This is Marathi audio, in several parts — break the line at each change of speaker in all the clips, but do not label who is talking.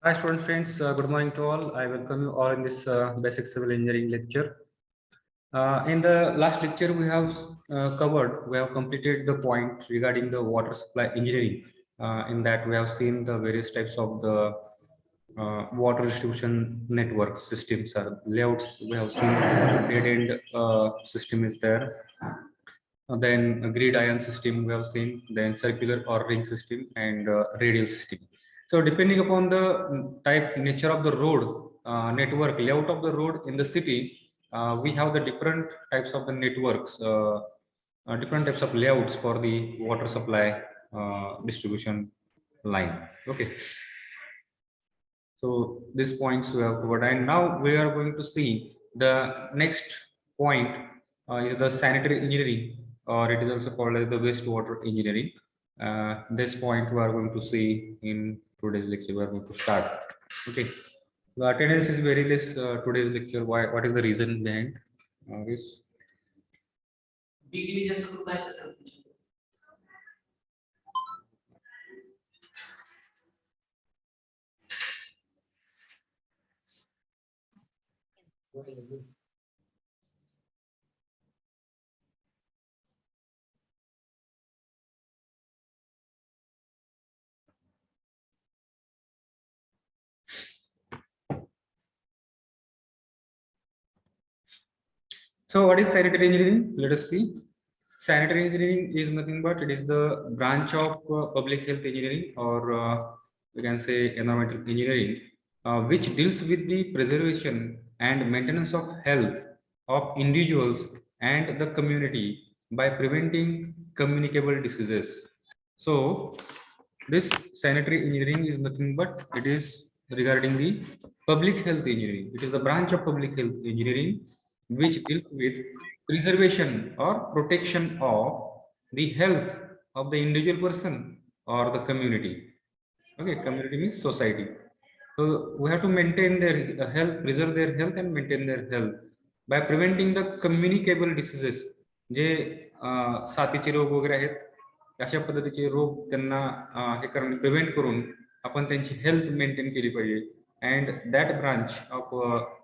Hi student friends, good morning to all. I welcome you all in this basic civil engineering lecture. In the last lecture we have completed the point regarding the water supply engineering. In that we have seen the various types of the water distribution network systems or layouts. We have seen dead end system is there. Then a grid iron system we have seen, then circular or ring system and radial system. So depending upon the type nature of the road network layout of the road in the city, we have the different types of the networks, different types of layouts for the water supply distribution line. Okay. So these points we have covered, and now we are going to see the next point is the sanitary engineering, or it is also called as the wastewater engineering. This point we are going to see in today's lecture. We are going to start. Okay. The attendance is very less today's lecture. Why? What is the reason behind this? Big divisions group आहे का sir? So what is sanitary engineering? Let us see. Sanitary engineering is nothing but it is the branch of public health engineering, or we can say environmental engineering, which deals with the preservation and maintenance of health of individuals and the community by preventing communicable diseases. So this sanitary engineering is nothing but it is regarding the public health engineering. It is the branch of public health engineering which deals with preservation or protection of the health of the individual person or the community. Okay, community means society. So we have to maintain their health, preserve their health and maintain their health by preventing the communicable diseases. जे साथीचे रोग वगैरे आहेत, अशा पद्धतीचे रोग त्यांना हे करून प्रिव्हेंट करून आपण त्यांची हेल्थ मेंटेन केली पाहिजे. And that branch of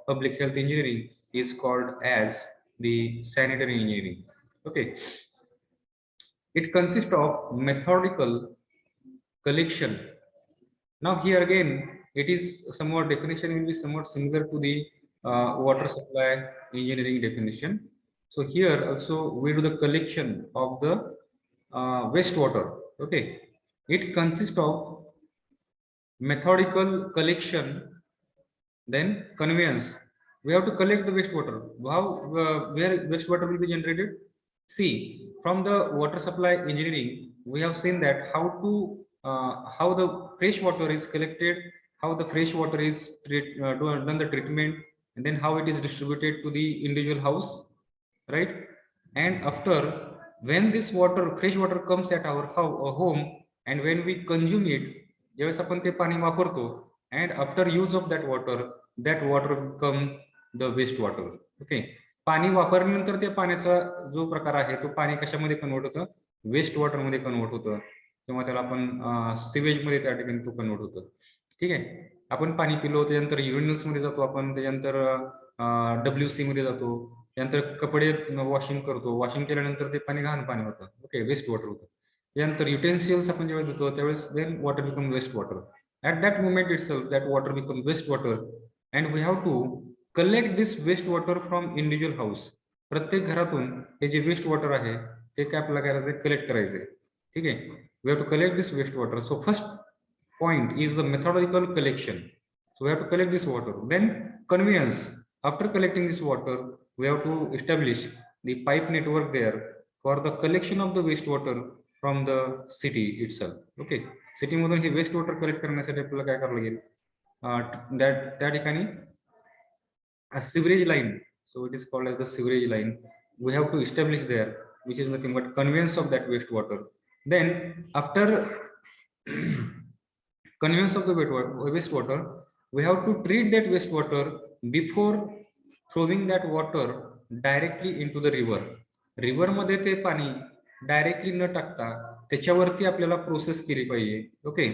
public health engineering is called as the sanitary engineering. Okay. It consists of methodical collection. Now here again, it is somewhat definition will be somewhat similar to the water supply engineering definition. So here also we do the collection of the wastewater. Okay. It consists of methodical collection, then conveyance. We have to collect the wastewater. How where wastewater will be generated? See, from the water supply engineering, we have seen that how the fresh water is collected, how the fresh water is done the treatment, and then how it is distributed to the individual house, right? And after, when this water, fresh water comes at our home, and when we consume it, ज्यावेळेस आपण ते पाणी वापरतो, and after use of that water become the waste water. Okay. पाणी वापरल्यानंतर त्या पाण्याचा जो प्रकार आहे तो पाणी कशामध्ये कन्वर्ट होतं? वेस्ट वॉटर मध्ये कन्वर्ट होतं, किंवा त्याला आपण सिवेज मध्ये त्या ठिकाणी तो कन्वर्ट होतं. ठीक आहे. आपण पाणी पिलो, त्यानंतर युरिनल्स मध्ये जातो आपण, त्यानंतर WC मध्ये जातो, त्यानंतर कपडे वॉशिंग करतो, वॉशिंग केल्यानंतर ते पाणी घाण पाणी होतं. ओके, वेस्ट वॉटर होतं. त्यानंतर युटेन्सिल्स आपण जेव्हा देतो त्यावेळेस then water become waste water. At that moment itself, that water becomes wastewater, and we have to collect this wastewater from individual house. प्रत्येक घरातून हे जे वेस्ट वॉटर आहे ते काय आपल्याला करायचं, कलेक्ट करायचंय. ठीक आहे. We have to collect this wastewater. So first point is the methodical collection. So we have to collect this water. Then conveyance. After collecting this water, we have to establish the pipe network there for the collection of the wastewater from the city itself. Okay. City मधून हे वेस्ट वॉटर कलेक्ट करण्यासाठी आपल्याला काय करावं लागेल, त्या ठिकाणी sewerage line. So it is called as the sewerage line. We have to establish there, which is nothing but conveyance of that waste water. Then after conveyance of the waste water, we have to treat that waste water before throwing that water directly into the river. River मध्ये ते पाणी डायरेक्टली न टाकता त्याच्यावरती आपल्याला प्रोसेस केली पाहिजे. ओके.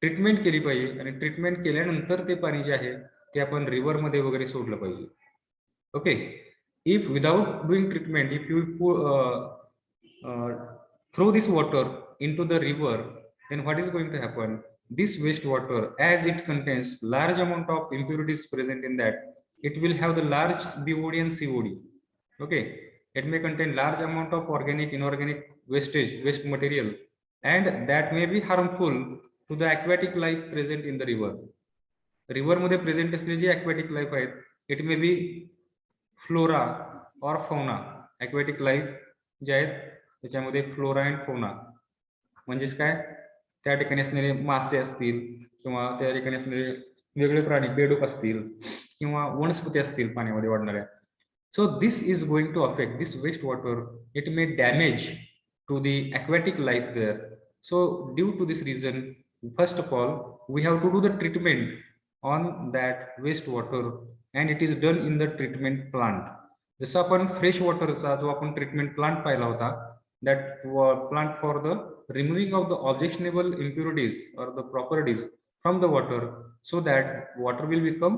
ट्रीटमेंट केली पाहिजे आणि ट्रीटमेंट केल्यानंतर ते पाणी जे आहे ते आपण रिव्हर मध्ये वगैरे सोडलं पाहिजे. Okay, if without doing treatment, if you throw this water into the river, then what is going to happen? This wastewater, as it contains large amount of impurities present in that, it will have the large BOD and COD. Okay, it may contain large amount of organic, inorganic wastage, waste material, and that may be harmful to the aquatic life present in the river. River मध्ये प्रेझेंट असलेली जी aquatic life आहेत, it may be फ्लोरा और फौना. aquatic लाईफ जे आहेत त्याच्यामध्ये फ्लोरा अँड फौना म्हणजेच काय, त्या ठिकाणी असलेले मासे असतील किंवा त्या ठिकाणी असलेले वेगळे प्राणी, बेडूक असतील किंवा वनस्पती असतील पाण्यामध्ये वाढणाऱ्या. So this is going to affect this waste water. It may damage to the aquatic life there. So due to this reason, first of all, we have to do the treatment on that wastewater, and it is done in the treatment plant. जसं आपण फ्रेश वॉटरचा जो आपण ट्रीटमेंट प्लांट पाहिला होता, that plant for the removing of the objectionable impurities or the properties from the water, so that water will become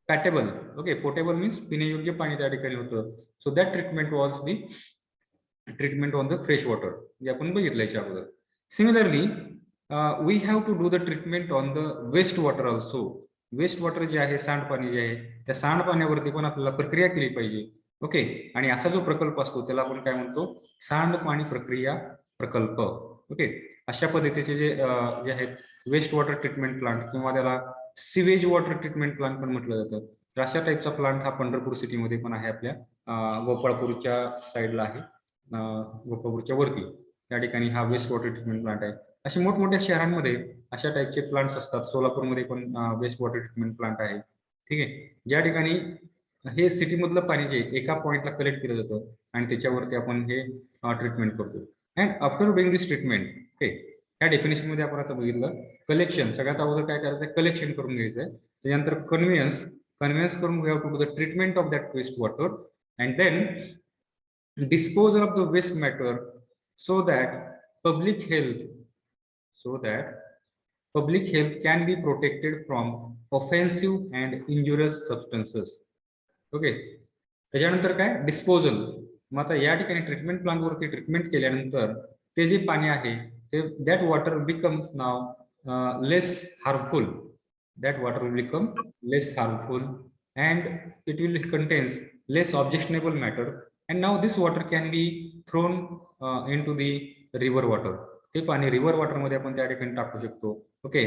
potable. Okay, potable means पिण्यायोग्य पाणी त्या ठिकाणी होतं. So that treatment was the treatment on the fresh water जे आपण बघितलं याच्या अगोदर. Similarly, we have to do the treatment on the waste water also. Waste water जे आहे, सांडपाणी जे आहे, त्या सांडपाण्यावरती पण आपल्याला प्रक्रिया केली पाहिजे. ओके, आणि असा जो प्रकल्प असतो त्याला आपण काय म्हणतो, सांडपाणी प्रक्रिया प्रकल्प. ओके, अशा पद्धतीचे जे आहेत वेस्ट वॉटर ट्रीटमेंट प्लांट किंवा त्याला सिवेज वॉटर ट्रीटमेंट प्लांट पण म्हटलं जातं. तर अशा टाईपचा प्लांट हा पंढरपूर सिटीमध्ये पण आहे, आपल्या गोपाळपूरच्या साईडला आहे, गोपाळपूरच्या वरती त्या ठिकाणी हा वेस्ट वॉटर ट्रीटमेंट प्लांट आहे. अशा मोठमोठ्या शहरांमध्ये अशा टाईपचे प्लांट्स असतात. सोलापूरमध्ये पण वेस्ट वॉटर ट्रीटमेंट प्लांट आहे. ठीक आहे, ज्या ठिकाणी हे सिटीमधलं पाणी जे एका पॉइंटला कलेक्ट केलं जातं आणि त्याच्यावरती आपण हे ट्रीटमेंट करतो. And after doing this treatment, okay, ह्या डेफिनेशन मध्ये आपण आता बघितलं कलेक्शन. सगळ्यात अगोदर काय करायचं, कलेक्शन करून घ्यायचं आहे. त्याच्यानंतर कन्व्हेयन्स करून we have to do the treatment of that waste water, and then disposal of the waste matter, so that public health can be protected from offensive and injurious substances. Okay, त्याच्यानंतर काय, डिस्पोजल. मग आता या ठिकाणी ट्रीटमेंट प्लांट वरती ट्रीटमेंट केल्यानंतर ते जे पाणी आहे ते that water becomes now less harmful. That water will become less harmful and it will contains less objectionable matter, and now this water can be thrown into the river water. ते पाणी रिव्हर वॉटर मध्ये आपण त्या ठिकाणी टाकू शकतो. Okay,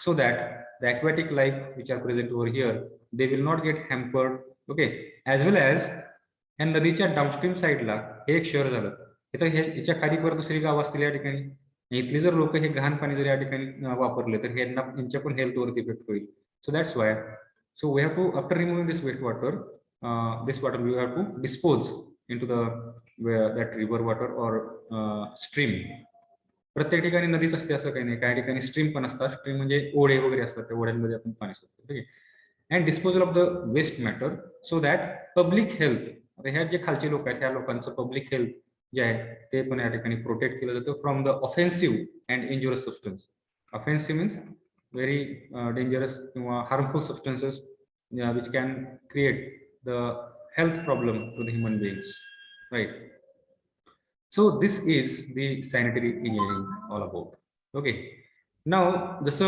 so that the aquatic life which are present over here, they will not get hampered. Okay, as well as ह्या नदीच्या डाऊनस्ट्रीम साईडला हे एक शहर झालं, इथं ह्याच्या खाली परत दुसरी गाव असतील या ठिकाणी. इथली जर लोक हे घाण पाणी जर या ठिकाणी वापरले तर यांच्या पण हेल्थवरती इफेक्ट होईल. So that's why, so we have to, after removing this wastewater, this water we have to dispose into that river water or stream. प्रत्येक ठिकाणी नदीच असते असं काही नाही, काही ठिकाणी स्ट्रीम पण असतात. स्ट्रीम म्हणजे ओढे वगैरे असतात, त्या ओढ्यांमध्ये आपण पाणी सोडतो. ठीक आहे, and disposal of the waste matter, so that public health, आता ह्या जे खालचे लोक आहेत ह्या लोकांचं पब्लिक हेल्थ जे आहे ते पण या ठिकाणी प्रोटेक्ट केलं जातं from the offensive and injurious substance. Offensive means very dangerous harmful substances which can create the health problem to the human beings, right? So this is the sanitary engineering all about. Okay, now जसं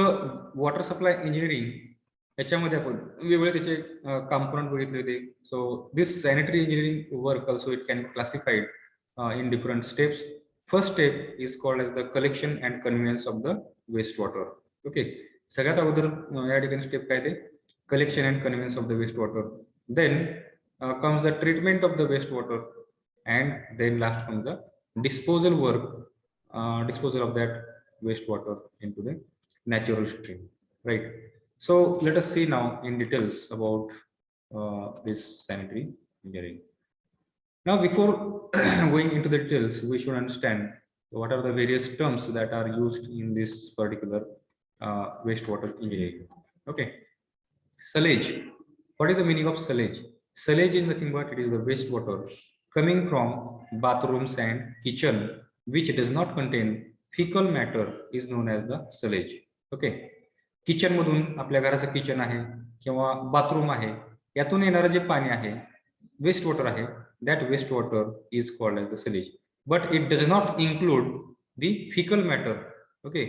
वॉटर सप्लाय इंजिनिअरिंग याच्यामध्ये आपण वेगवेगळे त्याचे कंपोनंट बघितले होते. So this sanitary engineering work also it can be classified in different steps. First step is called as the collection and conveyance of the wastewater. Okay, सगळ्यात अगोदर या ठिकाणी स्टेप काय ते collection and conveyance of the waste water. Then comes the treatment of the waste water, and then last comes the disposal work, disposal of that wastewater into the natural stream, right? So let us see now in details about this sanitary engineering. Now before going into the details, we should understand what are the various terms that are used in this particular wastewater engineering. Okay, sewage. What is the meaning of sewage? Sewage is nothing but it is the wastewater coming from bathrooms and kitchen which does not contain fecal matter is known as the sewage. Okay. Kitchen मधून आपल्या घराचं किचन आहे किंवा बाथरूम आहे, यातून येणारं जे पाणी आहे, वेस्ट वॉटर आहे, that waste water is called as the sullage. But it does not include the faecal matter. Okay.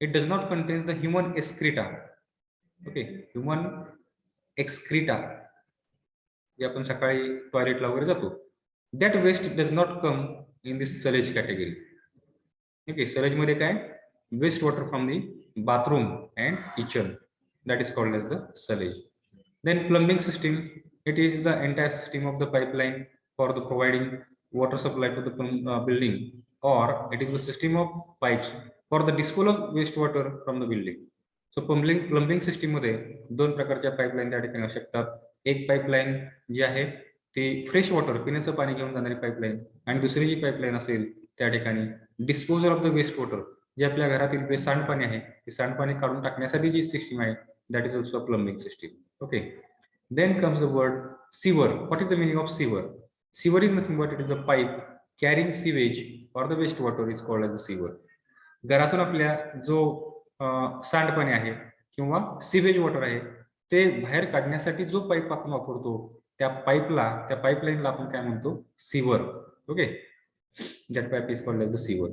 It does not contains the human excreta. Okay. Human excreta जे आपण सकाळी टॉयलेटला वगैरे जातो, that waste does not come in this sullage category. Okay. Sullage मध्ये काय? Waste water from the bathroom and kitchen, that is called as the sewage. Then plumbing system, it is the entire system of the pipeline for the providing water supply to the building, or it is the system of pipes for the disposal of wastewater from the building. So plumbing system मध्ये दोन प्रकारच्या पाईपलाईन त्या ठिकाणी असू शकतात. एक पाईपलाईन जी आहे ती फ्रेश वॉटर पिण्याचं पाणी घेऊन जाणारी पाईपलाईन, आणि दुसरी जी पाईपलाईन असेल त्या ठिकाणी disposal of the waste water, जे आपल्या घरातील जे सांडपाणी आहे ते सांडपाणी काढून टाकण्यासाठी जी सिस्टीम आहे, that is also plumbing system. Okay. Then comes the word sewer. What is the meaning of sewer? Sewer is nothing but it is the pipe carrying sewage or the waste water is called as the sewer. घरातून आपल्या जो सांडपाणी आहे किंवा सीवेज वॉटर आहे ते बाहेर काढण्यासाठी जो पाईप आपण वापरतो, त्या पाईपलाईनला आपण काय म्हणतो? Sewer. Okay. That pipe is called as the sewer.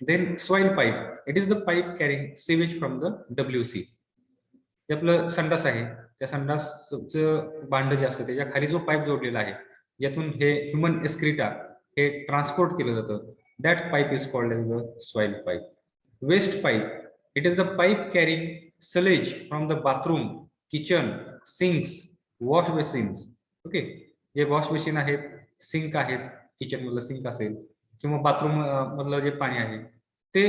Then soil pipe, it is the pipe carrying sewage from the WC. जे आपलं संडास आहे त्या संडासचं भांड जे असतं त्याच्या खाली जो पाईप जोडलेला आहे, ज्यातून हे ह्युमन एक्सक्रीटा हे ट्रान्सपोर्ट केलं जातं, that pipe is called as the soil pipe. Waste pipe, it is the pipe carrying sullage from the bathroom, kitchen, sinks, wash basins. Okay. जे वॉश बेसिन आहेत, सिंक आहेत, किचन मधलं सिंक असेल किंवा बाथरूम मधलं जे पाणी आहे ते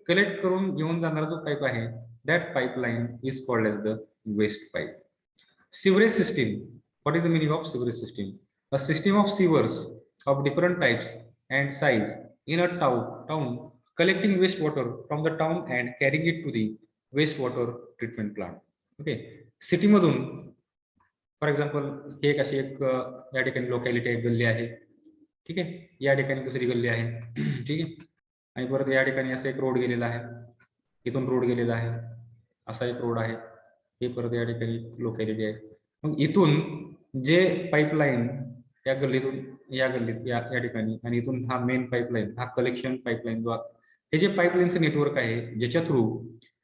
कलेक्ट करून घेऊन जाणारा जो पाईप आहे, that pipeline is called as the waste pipe. Sewerage system. What is the meaning of sewerage system? A system of sewers of different types and size in a town collecting wastewater from the town and carrying it to the wastewater treatment plant. Okay. City मधून फॉर एक्झाम्पल हे एक अशी एक या ठिकाणी लोकॅलिटी एक गल्ली आहे, ठीक आहे. या ठिकाणी दुसरी गल्ली आहे, ठीक आहे. आणि परत या ठिकाणी असा एक रोड गेलेला आहे, इथून रोड गेलेला आहे, असा एक रोड आहे, हे परत या ठिकाणी लोकॅलिटी आहे. मग इथून जे पाईपलाईन या गल्लीतून या गल्लीत या ठिकाणी, आणि इथून हा मेन पाईपलाईन, हा कलेक्शन पाईपलाईन, जो हे जे पाईपलाईनचं नेटवर्क आहे ज्याच्या थ्रू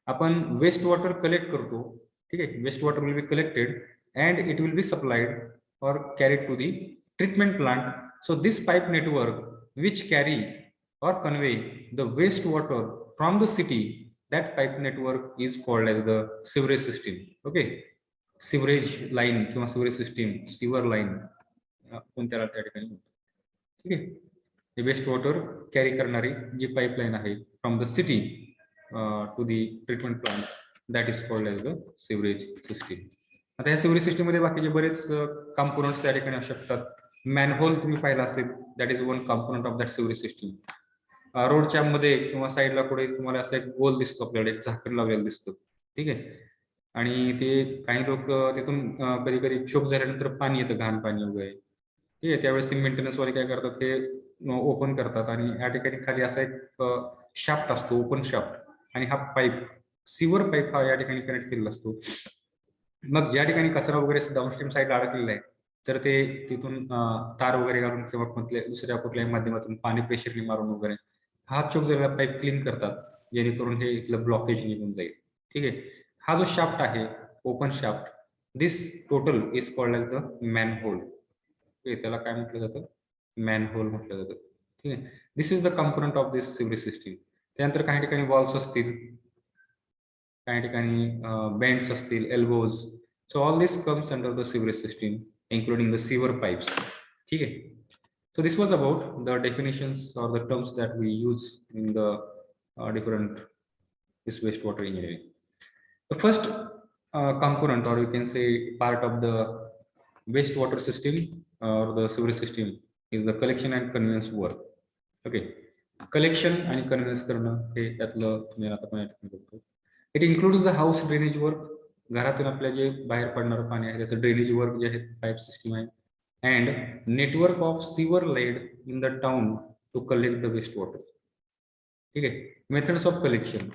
आपण वेस्ट वॉटर कलेक्ट करतो, ठीक आहे. Waste water will be collected and it will be supplied or carried to the treatment plant. So this pipe network which carry or convey the wastewater from the city, that pipe network is called as the sewerage system. Okay. Sewerage line किंवा sewerage system, sewer line कोणत्याला त्या ठिकाणी म्हणतो, ठीक आहे. हे वेस्ट वॉटर कॅरी करणारी जी पाईपलाईन आहे from the city to the treatment plant, that is called as the sewerage system. आता या sewerage system मध्ये बाकीचे बरेच कंपोनंट्स त्या ठिकाणी असू शकतात. मॅनहोल तुम्ही पाहिला असेल, that is one component of that sewerage system. रोडच्या मध्ये किंवा साईडला पुढे तुम्हाला असं एक गोल दिसतो, आपल्याकडे एक झाकण लावलेलं दिसतं, ठीक आहे. आणि ते काही लोक तिथून कधी कधी चोक झाल्यानंतर पाणी येतं, घाण पाणी वगैरे, ठीक आहे. त्यावेळेस ते मेंटेनन्स वाले काय करतात, हे ओपन करतात आणि या ठिकाणी खाली असा एक शाफ्ट असतो, ओपन शाफ्ट, आणि हा पाईप, सिवर पाईप, हा या ठिकाणी कनेक्ट केलेला असतो. मग ज्या ठिकाणी कचरा वगैरे डाऊनस्ट्रीम साईडला अडकलेला आहे, तर ते तिथून तार वगैरे घालून किंवा दुसऱ्या कुठल्याही माध्यमातून पाणी प्रेशरने मारून वगैरे हा चोक झालेला पाईप क्लीन करतात, जेणेकरून हे इथलं ब्लॉकेज निघून जाईल, ठीक आहे. हा जो शाफ्ट आहे, open shaft, this total is called as the manhole. त्याला काय म्हटलं जातं? मॅनहोल म्हटलं जातं, ठीक आहे. This is the component of this sewerage system. त्यानंतर काही ठिकाणी वॉल्स असतील, काही ठिकाणी बेंड्स असतील, elbows. So all this comes under the sewerage system, including the sewer pipes. Okay. So this was about the definitions or the terms that we use in the different this wastewater engineering. The first component, or you can say part of the wastewater system or the sewerage system, is the collection and conveyance work. Okay. Collection and conveyance करणं हे त्यातलं मी आता पण करतो. It includes the house drainage work. घरातून आपल्या जे बाहेर पडणारं पाणी आहे त्याचं ड्रेनेज वर्क जे आहे, पाईप सिस्टीम आहे, and network of sewer laid in the town to collect the waste water, ठीक आहे. Methods of collection,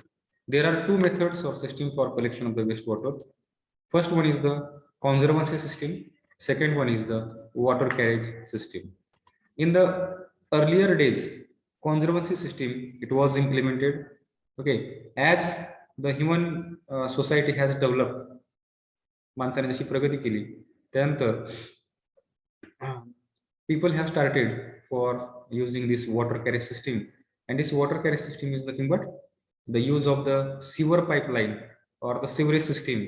There are two methods or system for collection of the wastewater. First one is the conservancy system. Second one is the water carriage system. In the earlier days, conservancy system, it was implemented. Okay, as the human society has developed, माणसाने जशी प्रगती केली त्यानंतर people have started for using this water carriage system, and this water carriage system is nothing but the use of the sewer pipeline or the sewerage system.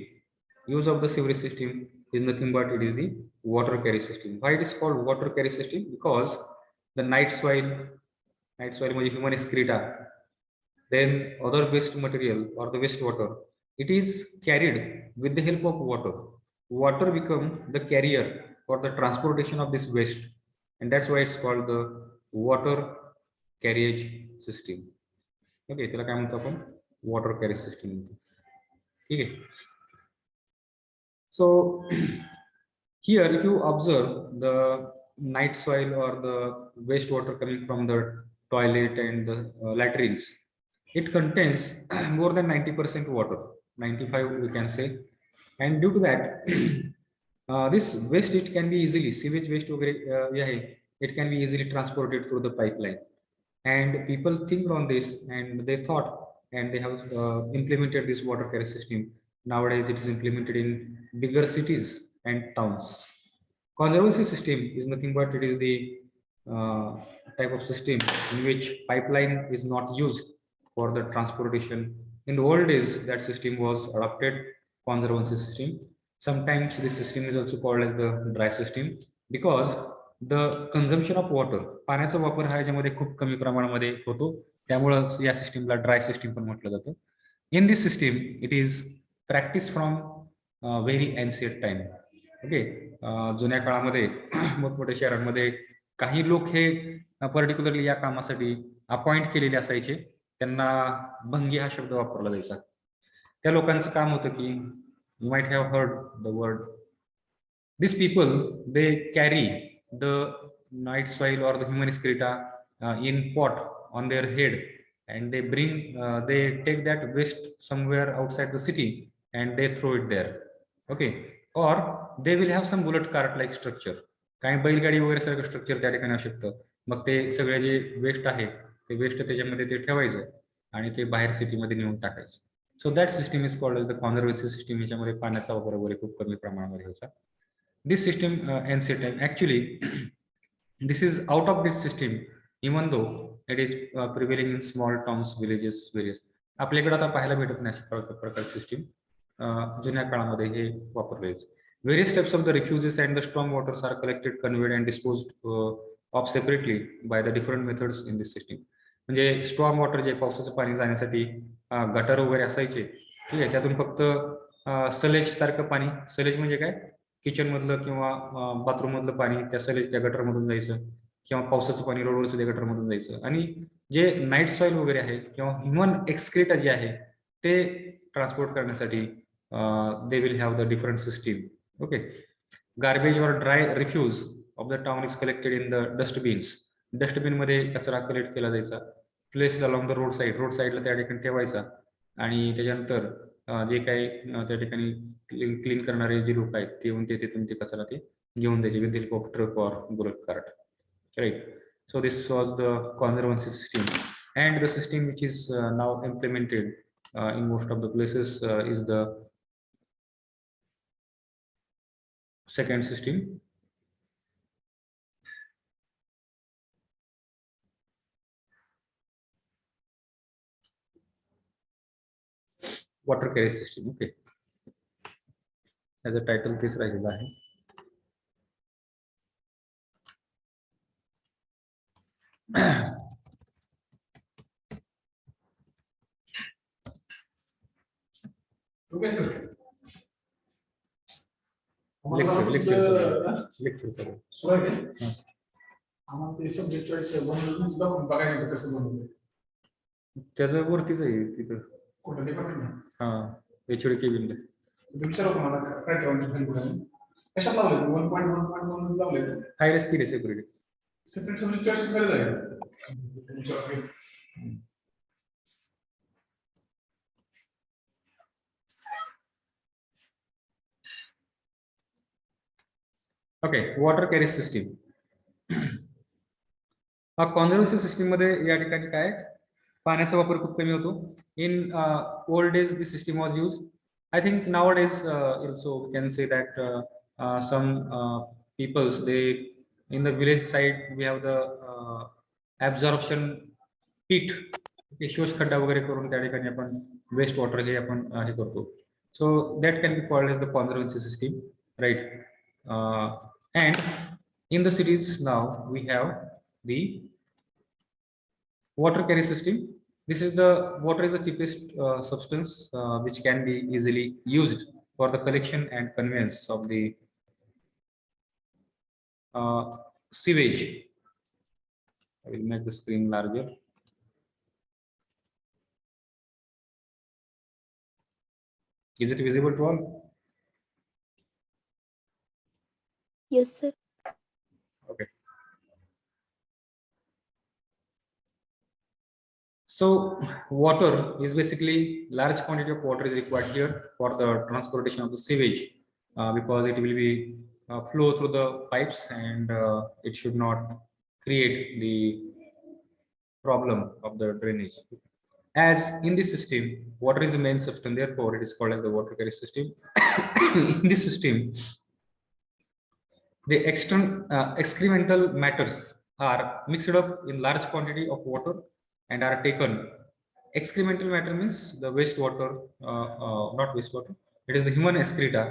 Use of the sewerage system is nothing but it is the water carriage system. Why it is called water carriage system? Because the night soil म्हणजे human excreta, then other waste material or the wastewater, it is carried with the help of water. Water become the carrier for the transportation of this waste, and that's why it's called the water carriage system. Okay, त्याला काय म्हणतो आपण water carriage system म्हणतो. ठीक आहे. So here if you observe the night soil or the wastewater coming from the toilet and the latrines, it contains more than 90% water, 95 we can say, and due to that this waste, it can be easily, sewage waste it can be easily transported through the pipeline, and people think on this and they thought and they have implemented this water carriage system. Nowadays it is implemented in bigger cities and towns. Conservancy system is nothing but it is the type of system in which pipeline is not used for the transportation. In the old days, that system was adopted, conservancy system. Sometimes this system is also called as the dry system because the consumption of water, पाण्याचा वापर हा याच्यामध्ये खूप कमी प्रमाणामध्ये होतो, त्यामुळे या सिस्टमला ड्राय सिस्टम पण म्हटलं जातं. In this system, it is practiced from very ancient time. Okay, जुन्या काळामध्ये मोठमोठ्या शहरांमध्ये काही लोक हे पर्टिक्युलरली या कामासाठी अपॉइंट केलेले असायचे, त्यांना भंगी हा शब्द वापरला जायचा. त्या लोकांचं काम होतं की you might have heard the word, these people, they carry the night soil or the human excreta in pot on their head, and they bring they take that waste somewhere outside the city and they throw it there. Okay, or they will have some bullet cart like structure, काही बैलगाडी वगैरे सारखं स्ट्रक्चर त्या ठिकाणी असू शकतं. मग ते सगळे जे वेस्ट आहे ते वेस्ट त्याच्यामध्ये ते ठेवायचं आणि ते बाहेर सिटीमध्ये नेऊन टाकायचं. So that system is called as the conservancy system. याच्यामध्ये पाण्याचा वापर वगैरे खूप कमी प्रमाणामध्ये होता. This system ancient time actually this is out of this system even though it is prevailing in small towns, villages, various. आपल्याकडे आता पाहायला भेटत नाही अशा प्रकारची सिस्टम. जुन्या काळामध्ये हे वापरले. Various types of the refuges and the storm waters are collected, conveyed and disposed of separately by the different methods in this system. म्हणजे स्टॉर्म वॉटर जे पावसाचं पाणी जाण्यासाठी गटर वगैरे असायचे, ठीक आहे, त्यातून फक्त सलेज सारखं पाणी, सलेज म्हणजे काय, किचन मधलं किंवा बाथरूम मधलं पाणी त्या सलेज त्या गटर मधून जायचं, किंवा पावसाचं पाणी रोडवरचं त्या गटर मधून जायचं, आणि जे नाईट सॉइल वगैरे आहे किंवा ह्युमन एक्सक्रेटा जे आहे ते ट्रान्सपोर्ट करण्यासाठी they will have the different system. Okay, garbage or dry refuse of the town is collected in the dustbins. Dustbin मध्ये कचरा कलेक्ट केला जायचा, प्लेस अलॉंग द रोड साईडला त्या ठिकाणी ठेवायचा, आणि त्याच्यानंतर जे काही त्या ठिकाणी क्लीन करणारे जे लोक आहेत ते येऊन ते तिथून ते कचरा ते घेऊन द्यायचे with help of truck or bullet cart. Right. So this was the conservancy system, and the system which is now implemented in most of the places is the second system. Water carriage system. Okay, as a title this राहिलेला आहे.
Okay, sir.
Lecture
subject choice बनवून बघायचं कसं बनवलं
त्याचं वरतीच आहे तिथं
कुठं डिपार्टमेंट.
हा, एचओडी केबिनला
विचारू तुम्हाला काय ठेवायचं, कशात लावले 1.1.1 लावले,
हायलाइट केले सेपरेट
सब्जेक्ट चॉईस करायचं आहे.
Okay, water carriage system. Conservation system मध्ये या ठिकाणी काय पाण्याचा वापर खूप कमी होतो. In old days this system was use. I think now days also we can say that some peoples they in the village side we have the absorption pit, शोष खड्डा वगैरे करून त्या ठिकाणी आपण वेस्ट वॉटर हे आपण हे करतो. So that can be called as the conservation system, right. And in the cities now we have the water carrier system. This is the water is the cheapest substance which can be easily used for the collection and conveyance of the sewage. I will make the screen larger. Is it visible to all?
Yes, sir.
Okay. So water is basically large quantity of water is required here for the transportation of the sewage because it will be flow through the pipes and it should not create the problem of the drainage. As in this system, water is the main substance, therefore it is called as the water carrier system. In this system, the excremental matters are mixed up in large quantity of water and are taken. Excremental matter means the wastewater, not wastewater. It is the human excreta,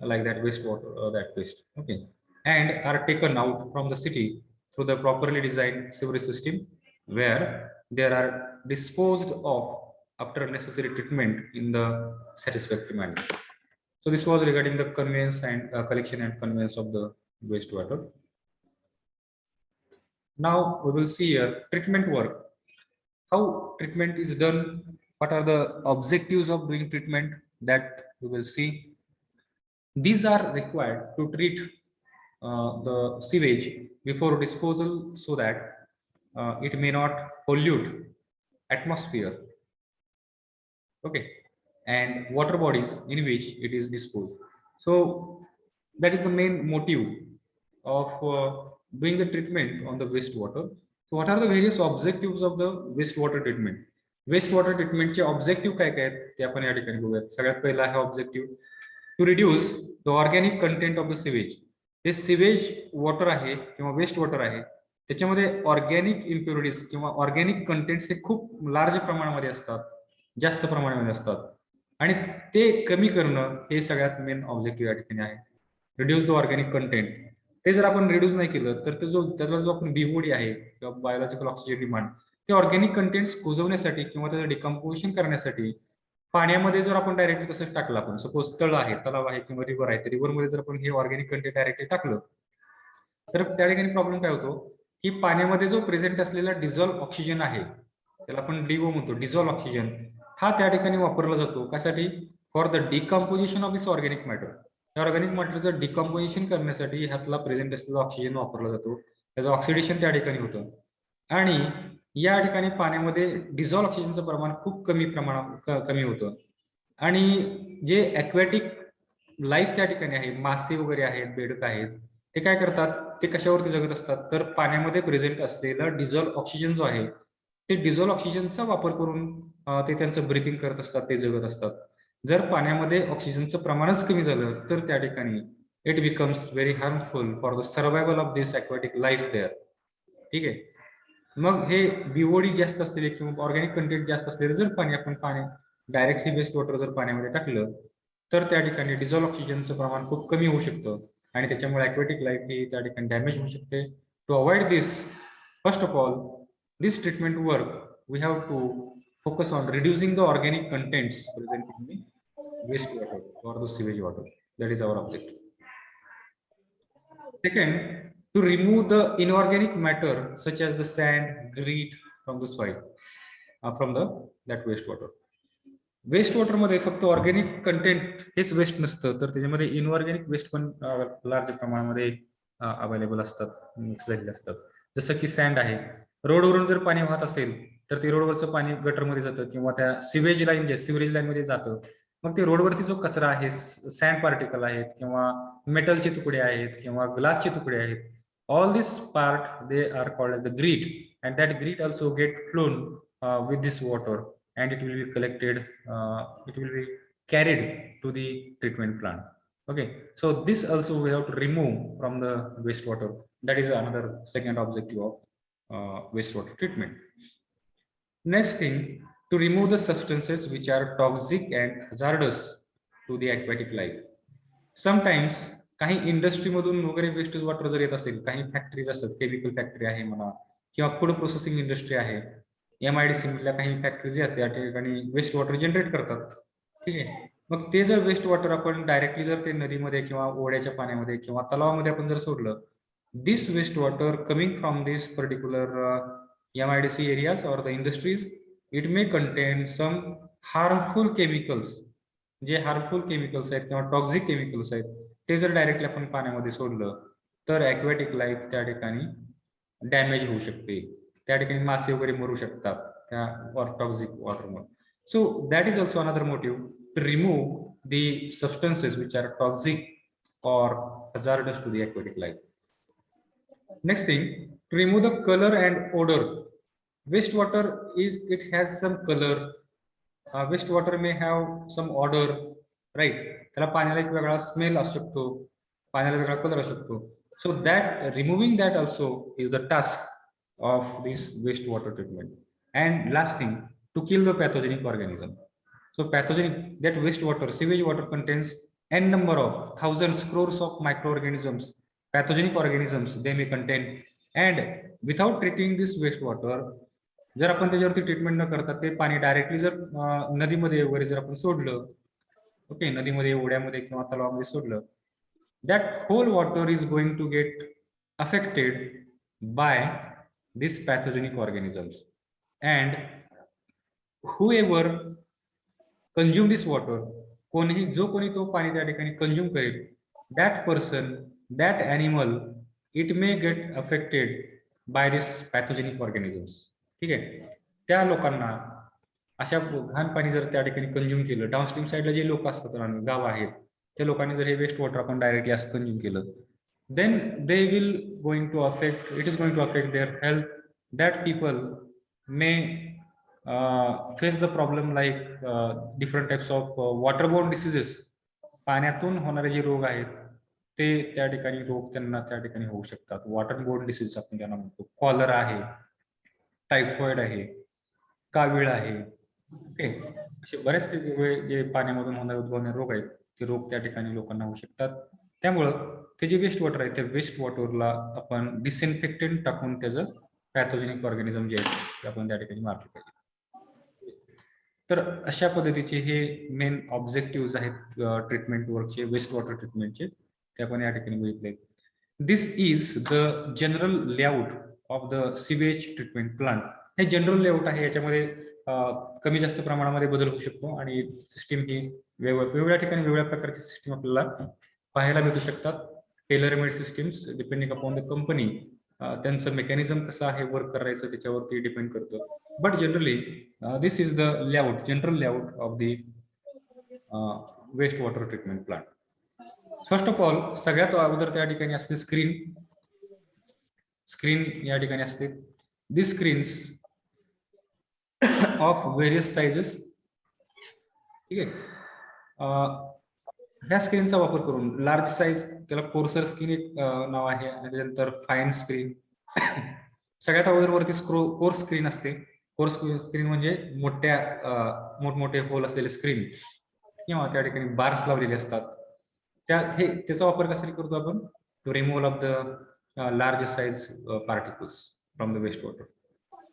like that wastewater, that waste. Okay, and are taken out from the city through the properly designed sewage system, where they are disposed of after necessary treatment in the satisfactory manner. So this was regarding the conveyance and collection and conveyance of the wastewater. Now we will see treatment work. How treatment is done, what are the objectives of doing treatment, that we will see. These are required to treat the sewage before disposal so that it may not pollute atmosphere, okay, and water bodies in which it is disposed. So that is the main motive of doing the treatment on the wastewater. So what are the various objectives of the wastewater treatment? Wastewater treatment चे ऑब्जेक्टिव्ह काय काय आहेत ते आपण या ठिकाणी बघूया. सगळ्यात पहिला आहे objective to reduce the organic content of the sewage. जे सिवेज वॉटर आहे किंवा वेस्ट वॉटर आहे त्याच्यामध्ये ऑर्गॅनिक इम्प्युरिटीज किंवा ऑर्गॅनिक कंटेंट्स हे खूप लार्ज प्रमाणामध्ये असतात, जास्त प्रमाणामध्ये असतात, आणि ते कमी करणं हे सगळ्यात मेन ऑब्जेक्टिव्ह या ठिकाणी आहे. Reduce the organic content. ते जर आपण रिड्यूस नाही केलं तर त्याचा जो आपण BOD आहे किंवा बायोलॉजिकल ऑक्सिजन डिमांड, ते ऑर्गॅनिक कंटेंट्स कुजवण्यासाठी किंवा त्याचं डिकम्पोजिशन करण्यासाठी पाण्यामध्ये जर आपण डायरेक्टली तसंच टाकलं, आपण सपोज तळ आहे, तलाव आहे किंवा रिव्हर आहे, तर रिव्हरमध्ये जर आपण हे ऑर्गॅनिक कंटेंट डायरेक्टली टाकलं तर त्या ठिकाणी प्रॉब्लेम काय होतो की पाण्यामध्ये जो प्रेझेंट असलेला डिझॉल्व ऑक्सिजन आहे, त्याला आपण DO म्हणतो, डिझॉल्व ऑक्सिजन, हा त्या ठिकाणी वापरला जातो कशासाठी, for the decomposition of this organic matter. Organic मॅटरचं डिकम्पोजिशन करण्यासाठी ह्यातला प्रेझेंट असलेला ऑक्सिजन वापरला जातो, त्याचं ऑक्सिडेशन त्या ठिकाणी होतं. आणि या ठिकाणी पाण्यामध्ये डिझॉल्व ऑक्सिजनचं प्रमाण खूप कमी होतं. आणि जे ॲक्वॅटिक लाईफ त्या ठिकाणी आहे, मासे वगैरे आहेत, बेडक आहेत, ते काय करतात, ते कशावरती जगत असतात, तर पाण्यामध्ये प्रेझेंट असलेला डिझॉल्व ऑक्सिजन जो आहे ते डिझॉल्व ऑक्सिजनचा वापर करून ते त्यांचं ब्रीथिंग करत असतात, ते जगत असतात. जर पाण्यामध्ये ऑक्सिजनचं प्रमाणच कमी झालं तर त्या ठिकाणी it becomes very harmful for the survival of this aquatic life there. ठीक आहे. मग हे BOD जास्त असलेले किंवा ऑर्गॅनिक कंटेंट जास्त असलेले जर आपण पाणी डायरेक्टली वेस्ट वॉटर जर पाण्यामध्ये टाकलं तर त्या ठिकाणी डिझॉल्व ऑक्सिजनचं प्रमाण खूप कमी होऊ शकतं आणि त्याच्यामुळे ॲक्वॅटिक लाईफ ही त्या ठिकाणी डॅमेज होऊ शकते. To avoid this, first of all this treatment work we have to focus on reducing the organic contents present in the wastewater or the sewage water. That is our objective. Second, to remove the inorganic matter such as the sand, grit from the soil, from that wastewater. Wastewater मध्ये फक्त ऑर्गॅनिक कंटेंट हेच वेस्ट नसतं, तर त्याच्यामध्ये इनऑर्गॅनिक वेस्ट पण लार्ज प्रमाणामध्ये अवेलेबल असतात, मिक्स झालेले असतात. जसं की सँड आहे, रोडवरून जर पाणी वाहत असेल तर ते रोडवरचं पाणी गटरमध्ये जातं किंवा त्या सिवेज लाईन जे सिवरेज लाईन मध्ये जातं मग ते रोडवरती जो कचरा आहे, सँड पार्टिकल आहेत किंवा मेटलचे तुकडे आहेत किंवा ग्लासचे तुकडे आहेत, all this part they are called as the grit, and that grit also get flown with this water, and it will be collected, it will be carried to the treatment plant. Okay, so this also we have to remove from the wastewater. That is another second objective of wastewater treatment. Next thing, to remove the substances which are toxic and hazardous to the aquatic life. Sometimes काही इंडस्ट्रीमधून वगैरे वेस्ट वॉटर जर येत असेल, काही फॅक्टरीज असतात, केमिकल फॅक्टरी आहे म्हणा किंवा फूड प्रोसेसिंग इंडस्ट्री आहे, MIDC मधल्या काही फॅक्टरीज आहेत त्या ठिकाणी वेस्ट वॉटर जनरेट करतात. ठीक आहे, मग ते जर वेस्ट वॉटर आपण डायरेक्टली जर ते नदीमध्ये किंवा ओढ्याच्या पाण्यामध्ये किंवा तलावामध्ये आपण जर सोडलं, this waste water coming from this particular MIDC areas or the industries, it may contain some harmful chemicals. जे हार्मफुल केमिकल्स आहेत किंवा टॉक्सिक केमिकल्स आहेत, ते जर डायरेक्टली आपण पाण्यामध्ये सोडलं तर ॲक्वॅटिक लाईफ त्या ठिकाणी डॅमेज होऊ शकते, त्या ठिकाणी मासे वगैरे मरू शकतात त्या टॉक्सिक वॉटरमुळे. So that is also another motive to remove the substances which are toxic or hazardous to the aquatic life. Next thing, to remove the color and odor. Wastewater it has some color. Wastewater may have some odor, right? त्याला पाण्याला एक वेगळा स्मेल असू शकतो, पाण्याला वेगळा कलर असू शकतो. So that removing that also is the task of this wastewater treatment. And last thing, to kill the pathogenic organism. So pathogenic, that wastewater, sewage water contains n number of thousands, crores of microorganisms, pathogenic organisms they may contain. And without treating this wastewater, जर आपण त्याच्यावरती ट्रीटमेंट न करता ते पाणी डायरेक्टली जर नदीमध्ये वगैरे जर आपण सोडलं, ओके, नदीमध्ये ओढ्यामध्ये किंवा तलावामध्ये सोडलं, that whole water is going to get affected by these pathogenic organisms, and whoever consume this water, कोणीही जो कोणी तो पाणी त्या ठिकाणी कंझ्युम करेल, that person, that animal, it may get affected by this pathogenic organisms. ठीक आहे, त्या लोकांना अशा घाण पाणी जर त्या ठिकाणी कंझ्युम केलं, डाऊनस्ट्रीम साईडला जे लोक असतात, गाव आहेत, त्या लोकांनी जर हे वेस्ट वॉटर आपण डायरेक्टली असं कंझ्युम केलं, then they will going to affect, it is going to affect their health. That people may face the problem like different types of waterborne diseases. पाण्यातून होणारे जे रोग आहेत ते त्या ठिकाणी रोग त्यांना त्या ठिकाणी होऊ शकतात. वॉटरबोर्न डिसीज आपण त्यांना म्हणतो, कॉलरा आहे, टायफॉइड आहे, कावीळ आहे, ओके, असे बरेचसे वेगवेगळे जे पाण्यामधून होणारे उद्भवणारे रोग आहेत, ते रोग त्या ठिकाणी लोकांना होऊ शकतात. त्यामुळं ते जे वेस्ट वॉटर आहे, त्या वेस्ट वॉटरला आपण डिसइन्फेक्टंट टाकून त्याचं पॅथोजेनिक ऑर्गॅनिझम जे आहेत ते आपण त्या ठिकाणी मारले पाहिजे. तर अशा पद्धतीचे हे मेन ऑब्जेक्टिव्ह आहेत ट्रीटमेंट वर्कचे, वेस्ट वॉटर ट्रीटमेंटचे, ते आपण या ठिकाणी बघितले. This is the general layout of the sewage treatment plant. हे जनरल लेआउट आहे, याच्यामध्ये कमी जास्त प्रमाणामध्ये बदल होऊ शकतो आणि सिस्टीम ही वेगवेगळ्या ठिकाणी वेगवेगळ्या प्रकारची सिस्टीम आपल्याला पाहायला भेटू शकतात. Tailor made systems depending upon the company, त्यांचं मेकॅनिझम कसं आहे वर्क करायचं त्याच्यावरती डिपेंड करतं. But generally this is the layout, general layout of the waste water treatment plant. First of all, सगळ्यात अगोदर त्या ठिकाणी असते स्क्रीन. स्क्रीन या ठिकाणी असते. दिस स्क्रीन्स ऑफ व्हेरियस साइजेस. ठीक आहे, ह्या स्क्रीनचा वापर करून लार्ज साईज, त्याला कोर्सर स्क्रीन एक नाव आहे, आणि त्यानंतर फाईन स्क्रीन. सगळ्यात अगोदर वरती कोर्स स्क्रीन असते. कोर्स स्क्रीन म्हणजे मोठमोठे होल असलेले स्क्रीन किंवा त्या ठिकाणी बार्स लावलेले असतात. त्याचा वापर कशासाठी करतो आपण? To removal of the large size particles from the waste water.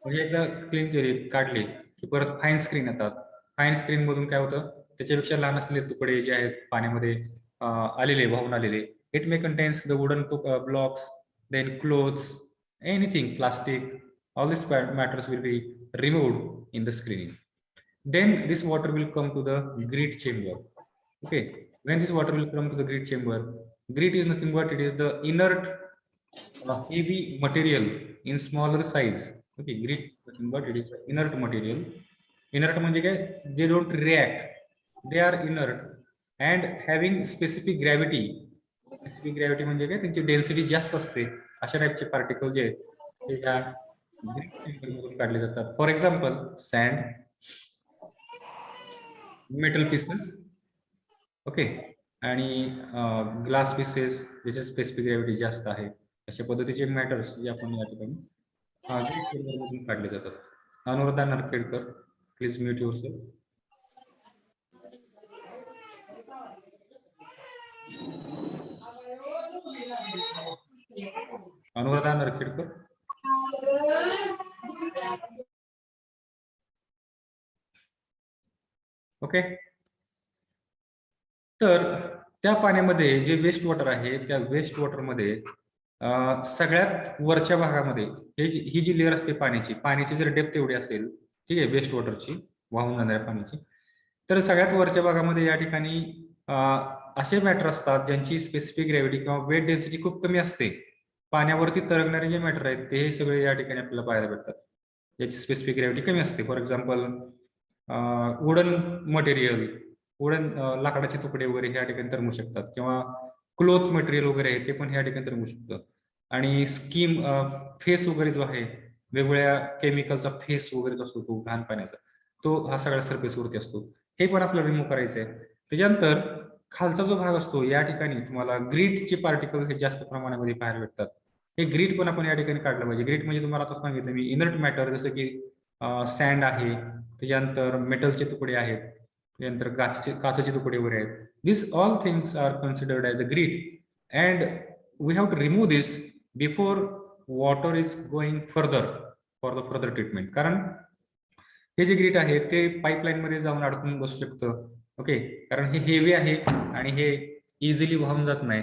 म्हणजे एकदा क्लीन केली, काढली की परत फाईन स्क्रीन येतात. फाईन स्क्रीन मधून काय होतं, त्याच्यापेक्षा लहान असलेले तुकडे जे आहेत पाण्यामध्ये आलेले, वाहून आलेले, it may contains the wooden blocks, then clothes, anything, plastic, all these matters will be removed in the screening. Then this water will come to the grit chamber. Okay, when this water will come to the grit chamber, grit is nothing but it is the inert heavy material in smaller size. Okay, grit nothing but it is the inert material. Inert म्हणजे काय? They don't react. They are inert and having specific gravity. Specific gravity म्हणजे काय, त्यांची डेन्सिटी जास्त असते. अशा टाईपचे पार्टिकल जे आहेत ते या ग्रीट चेंबरमधून काढले जातात. For example sand, metal pieces, okay, आणि ग्लास पीसेस ज्याची स्पेसिफिक ग्रॅव्हिटी जास्त आहे. अशा पद्धतीचे मॅटर्स जे आपण या ठिकाणी ग्रीट चेंबरमधून काढले जातात. Anuradha Narkhedkar, please mute yourself. Anuradha Narkhedkar. Okay, तर त्या पाण्यामध्ये जे वेस्ट वॉटर आहे त्या वेस्ट वॉटरमध्ये सगळ्यात वरच्या भागामध्ये ही जी लेअर असते पाण्याची जर डेप्थ एवढी असेल, ठीक आहे, वेस्ट वॉटरची वाहून जाणाऱ्या पाण्याची, तर सगळ्यात वरच्या भागामध्ये या ठिकाणी असे मॅटर असतात ज्यांची स्पेसिफिक ग्रॅव्हिटी किंवा वेट डेन्सिटी खूप कमी असते. पाण्यावरती तरंगणारे जे मॅटर आहेत ते सगळे या ठिकाणी आपल्याला पाहायला भेटतात. याची स्पेसिफिक ग्रॅव्हिटी कमी असते. For example wooden material, wooden लाकडाचे तुकडे वगैरे ह्या ठिकाणी तरंगू शकतात, किंवा क्लोथ मटेरियल वगैरे आहे ते पण ह्या ठिकाणी तरंगू शकतं. आणि स्कीम फेस वगैरे जो आहे, वेगवेगळ्या केमिकलचा फेस वगैरे जो असतो तो घाण पाण्याचा, तो हा सगळ्या सरफेसवरती असतो. हे पण आपल्याला रिमूव्ह करायचं आहे. त्याच्यानंतर खालचा जो भाग असतो या ठिकाणी तुम्हाला ग्रीटचे पार्टिकल हे जास्त प्रमाणामध्ये पाहायला भेटतात. हे ग्रीट पण आपण या ठिकाणी काढलं पाहिजे. ग्रीट म्हणजे तुम्हाला आता सांगितलं मी, इनर्ट मॅटर, जसं की सँड आहे, त्याच्यानंतर मेटलचे तुकडे आहेत, त्यानंतर काचेचे तुकडे वगैरे आहेत. This all things are considered as a grit and we have to remove this before water is going further for the further treatment. कारण हे जे ग्रीट आहे ते पाईपलाईन मध्ये जाऊन अडकून बसू शकतं. ओके, कारण हे हेवी आहे आणि हे इझिली वाहून जात नाही.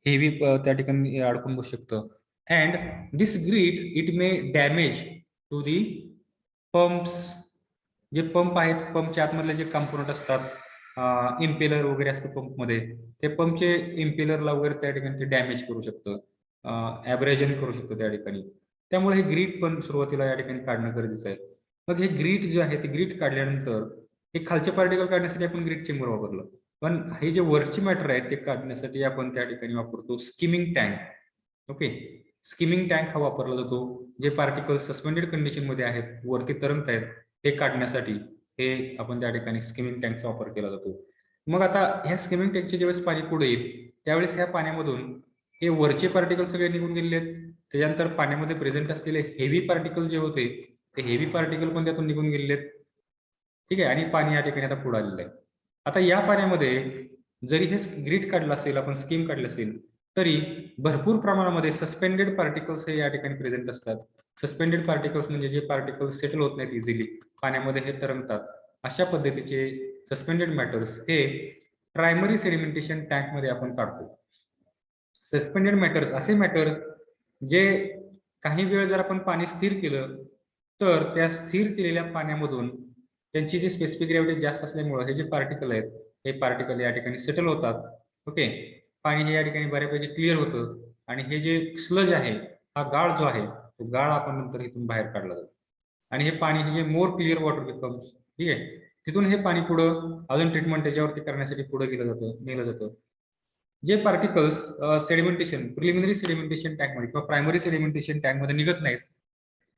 हेवी त्या ठिकाणी अडकून बसू शकतं. And this grit it may damage to the pumps. जे पंप आहेत, पंपच्या आतमधले जे कंपोनंट असतात, इम्पेलर वगैरे असतं पंपमध्ये, ते पंपचे इम्पेलरला वगैरे त्या ठिकाणी ते डॅमेज करू शकतं, ॲब्रेजन करू शकतं त्या ठिकाणी. त्यामुळे हे ग्रीट पण सुरुवातीला या ठिकाणी काढणं गरजेचं आहे. मग हे ग्रीट जे आहे ते ग्रीट काढल्यानंतर हे खालचे पार्टिकल काढण्यासाठी आपण ग्रीट चेंबर वापरलं, पण हे जे वरची मॅटर आहेत ते काढण्यासाठी आपण त्या ठिकाणी वापरतो skimming tank. Okay, skimming tank हा वापरला जातो. जे पार्टिकल सस्पेंडेड कंडिशन मध्ये आहेत, वरती तरंगत आहेत, हे काढण्यासाठी हे आपण त्या ठिकाणी स्किमिंग टँकचा वापर केला जातो. मग आता ह्या स्किमिंग टँकचे ज्यावेळेस पाणी पुढे येईल त्यावेळेस ह्या पाण्यामधून हे वरचे पार्टिकल सगळे निघून गेलेले आहेत. त्याच्यानंतर पाण्यामध्ये प्रेझेंट असलेले हेवी पार्टिकल जे होते ते हेवी पार्टिकल पण त्यातून निघून गेलेले आहेत. ठीक आहे, आणि पाणी या ठिकाणी आता पुढे आलेलं आहे. आता या पाण्यामध्ये जरी हे ग्रीट काढलं असेल, आपण स्कीम काढलं असेल, तरी भरपूर प्रमाणामध्ये सस्पेंडेड पार्टिकल्स हे या ठिकाणी प्रेझेंट असतात. सस्पेंडेड पार्टिकल्स म्हणजे जे पार्टिकल्स सेटल होत नाहीत इझिली, पाण्यामध्ये हे तरंगतात. अशा पद्धतीचे सस्पेंडेड मॅटर्स हे प्रायमरी सेडिमेंटेशन टँक मध्ये आपण काढतो. सस्पेंडेड मॅटर्स असे मॅटर्स जे काही वेळ जर आपण पाणी स्थिर केलं तर त्या स्थिर केलेल्या पाण्यामधून त्यांची जी स्पेसिफिक ग्रॅव्हिटी जास्त असल्यामुळे हे जे पार्टिकल आहेत हे पार्टिकल या ठिकाणी सेटल होतात. ओके, पाणी हे या ठिकाणी बऱ्यापैकी क्लिअर होतं आणि हे जे स्लज आहे, हा गाळ जो आहे तो गाळ आपण नंतर इथून बाहेर काढला जातो आणि हे पाणी हे जे मोर क्लिअर वॉटर बिकम्स, ठीक आहे, तिथून हे पाणी पुढं अजून ट्रीटमेंट त्याच्यावरती करण्यासाठी पुढे नेलं जातं. जे पार्टिकल्स सेडिमेंटेशन, प्रिलिमिनरी सेडिमेंटेशन टँकमध्ये किंवा प्रायमरी सेडिमेंटेशन टँकमध्ये निघत नाहीत,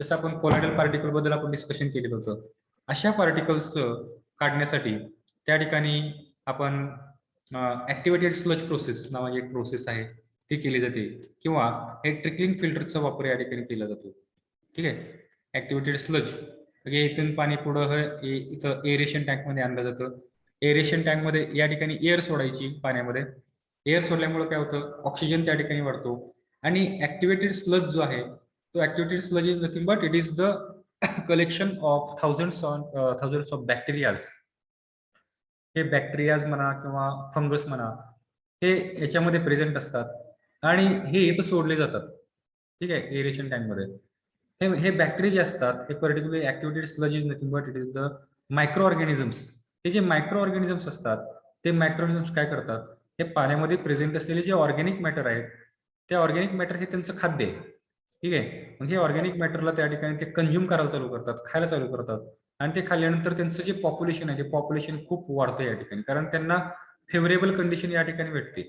जसं आपण कोलॉइडल पार्टिकल बद्दल आपण डिस्कशन केलेलं होतं, अशा पार्टिकल्स काढण्यासाठी त्या ठिकाणी आपण ऍक्टिव्हेटेड स्लज प्रोसेस नावाची एक प्रोसेस आहे ती केली जाते, किंवा एक ट्रिकलिंग फिल्टरचा वापर या ठिकाणी केला जातो. ठीक आहे, ऍक्टिव्हेटेड स्लज म्हणजे इथून पाणी पुढं इथं एरेशन टँकमध्ये आणलं जातं. एरेशन टँकमध्ये या ठिकाणी एअर सोडायची पाण्यामध्ये. एअर सोडल्यामुळे काय होतं, ऑक्सिजन त्या ठिकाणी वाढतो आणि ऍक्टिव्हेटेड स्लज जो आहे तो activated sludge is nothing but it is the collection of thousands of bacterias. हे बॅक्टेरियाज म्हणा किंवा फंगस म्हणा, हे याच्यामध्ये प्रेझेंट असतात आणि हे इथं सोडले जातात. ठीक आहे, एरेशन टँकमध्ये हे बॅक्टेरिया जे असतात हे particularly activated sludge is nothing but it is the micro organisms. हे जे मायक्रो ऑर्गॅनिझम्स असतात ते मायक्रो ऑर्गॅनिझम्स काय करतात, हे पाण्यामध्ये प्रेझेंट असलेले जे ऑर्गॅनिक मॅटर आहेत ते ऑर्गॅनिक मॅटर हे त्यांचं खाद्य आहे. ठीक आहे, मग हे ऑर्गॅनिक मॅटरला त्या ठिकाणी ते कंझ्युम करायला चालू करतात, खायला चालू करतात आणि ते खाल्ल्यानंतर त्यांचं जे पॉप्युलेशन आहे ते पॉप्युलेशन खूप वाढतं या ठिकाणी, कारण त्यांना फेवरेबल कंडिशन या ठिकाणी भेटते.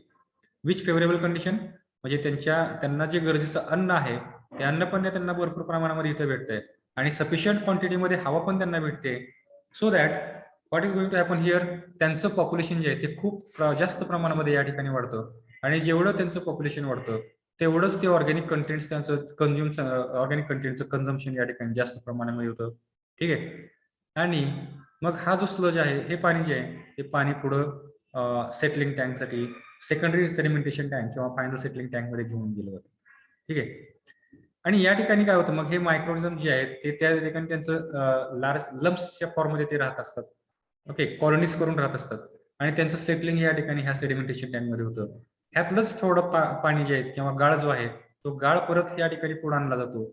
विच फेवरेबल कंडिशन, म्हणजे त्यांना जे गरजेचं अन्न आहे ते अन्न पण त्यांना भरपूर प्रमाणामध्ये इथं भेटतंय आणि सफिशियंट क्वांटिटीमध्ये हवा पण त्यांना भेटते. So that what is going to happen here, त्यांचं पॉप्युलेशन जे आहे ते खूप जास्त प्रमाणामध्ये या ठिकाणी वाढतं आणि जेवढं त्यांचं पॉप्युलेशन वाढतं तेवढंच ते ऑर्गॅनिक कंटेंट्स त्यांचं ऑर्गॅनिक कंटेंटचं कन्झम्पशन या ठिकाणी जास्त प्रमाणामध्ये होतं. ठीक आहे. आणि मग हा जो स्लज आहे हे पाणी जे आहे हे पाणी पुढं सेटलिंग टँकसाठी सेकंडरी सेडिमेंटेशन टँक किंवा फायनल सेटलिंग टँकमध्ये घेऊन गेलं जातं. ठीक आहे. आणि या ठिकाणी काय होतं, मग हे मायक्रोऑर्गॅनिझम जे आहेत ते त्या ठिकाणी त्यांचं लार्ज लम्सच्या फॉर्ममध्ये ते राहत असतात. ओके, कॉलनीज करून राहत असतात आणि त्यांचं सेटलिंग या ठिकाणी ह्या सेडिमेंटेशन टँकमध्ये होतं. ह्यातलंच थोडं पाणी जे आहे किंवा गाळ जो आहे तो गाळ परत या ठिकाणी पुढे आणला जातो.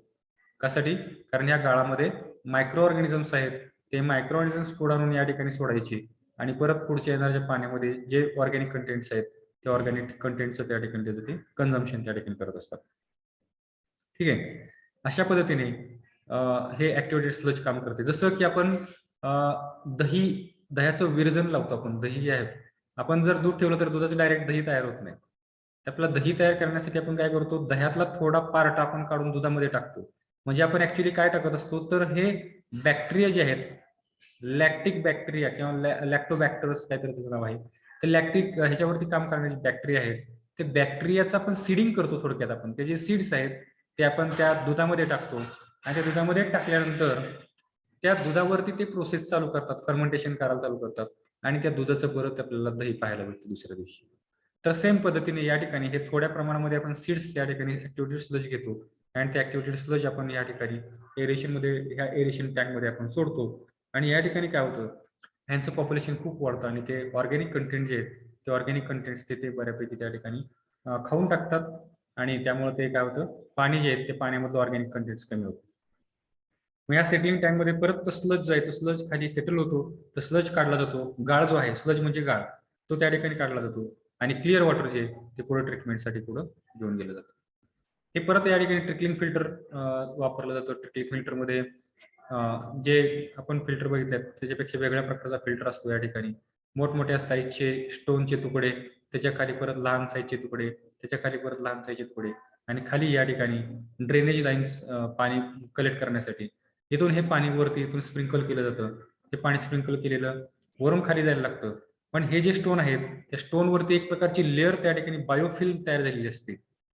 कशासाठी? कारण या गाळामध्ये मायक्रो ऑर्गॅनिझम्स आहेत, ते मायक्रो ऑर्गॅनिझम्स पुढे आणून या ठिकाणी सोडायचे आणि परत पुढच्या येणाऱ्या पाण्यामध्ये जे ऑर्गॅनिक कंटेंट्स आहेत ते ऑर्गॅनिक कंटेंटचं त्या ठिकाणी त्याचं ते कन्झम्पशन त्या ठिकाणी करत असतात. ठीक आहे. अशा पद्धतीने हे ऍक्टिव्हेटेड स्लज काम करते. जसं की आपण दह्याचं विरजन लावतो. आपण दही जे आहे, आपण जर दूध ठेवलं तर दुधाचं डायरेक्ट दही तयार होत नाही. आपल्याला दही तयार करण्यासाठी आपण काय करतो, दह्यातला थोडा पार्ट आपण काढून दुधामध्ये टाकतो. म्हणजे आपण ऍक्च्युली काय टाकत असतो, तर हे बॅक्टेरिया जे आहेत, लॅक्टिक बॅक्टेरिया किंवा लॅक्टोबॅक्टर्स काहीतरी त्याचं नाव आहे, ते लॅक्टिक ह्याच्यावरती काम करणारे बॅक्टेरिया आहेत, ते बॅक्टेरियाचं आपण सीडिंग करतो. थोडक्यात आपण ते जे सीड्स आहेत ते आपण त्या दुधामध्ये टाकतो आणि त्या दुधामध्ये टाकल्यानंतर त्या दुधावरती ते प्रोसेस चालू करतात, फर्मेंटेशन करायला चालू करतात आणि त्या दुधाचं परत आपल्याला दही पाहायला भेटतं दुसऱ्या दिवशी. तर सेम पद्धतीने या ठिकाणी हे थोड्या प्रमाणामध्ये आपण सीड्स या ठिकाणी ऍक्टिव्हेटेड स्लज घेतो आणि ते ऍक्टिव्हेटेड स्लज आपण या ठिकाणी एरेशन मध्ये, ह्या एरेशन टँक मध्ये आपण सोडतो आणि या ठिकाणी काय होतं, ह्यांचं पॉप्युलेशन खूप वाढतं आणि ते ऑर्गॅनिक कंटेंट जे आहेत ते ऑर्गॅनिक कंटेंट्स ते बऱ्यापैकी त्या ठिकाणी खाऊन टाकतात आणि त्यामुळे ते काय होतं, पाणी जे आहे ते पाण्यामधलं ऑर्गॅनिक कंटेंट्स कमी होतं. मग या सेटलिंग टँक मध्ये परत तो स्लज जो आहे तो स्लज खाली सेटल होतो, तो स्लज काढला जातो. गाळ जो आहे, स्लज म्हणजे गाळ, तो त्या ठिकाणी काढला जातो आणि क्लिअर वॉटर जे ते पुढे ट्रीटमेंटसाठी पुढे घेऊन गेलं जातं. हे परत या ठिकाणी ट्रिकलिंग फिल्टर वापरलं जातं. ट्रिकलिंग फिल्टरमध्ये जे आपण फिल्टर बघितले त्याच्यापेक्षा वेगळ्या प्रकारचा फिल्टर असतो. या ठिकाणी मोठमोठ्या साईजचे स्टोनचे तुकडे, त्याच्या खाली परत लहान साईजचे तुकडे, त्याच्या खाली परत लहान साईजचे तुकडे आणि खाली या ठिकाणी ड्रेनेज लाईन्स पाणी कलेक्ट करण्यासाठी. इथून हे पाणी वरती इथून स्प्रिंकल केलं जातं. हे पाणी स्प्रिंकल केलेलं वरून खाली जायला लागतं. पण हे जे स्टोन आहेत त्या स्टोनवरती एक प्रकारची लेअर त्या ठिकाणी बायोफिल्म तयार झालेली असते.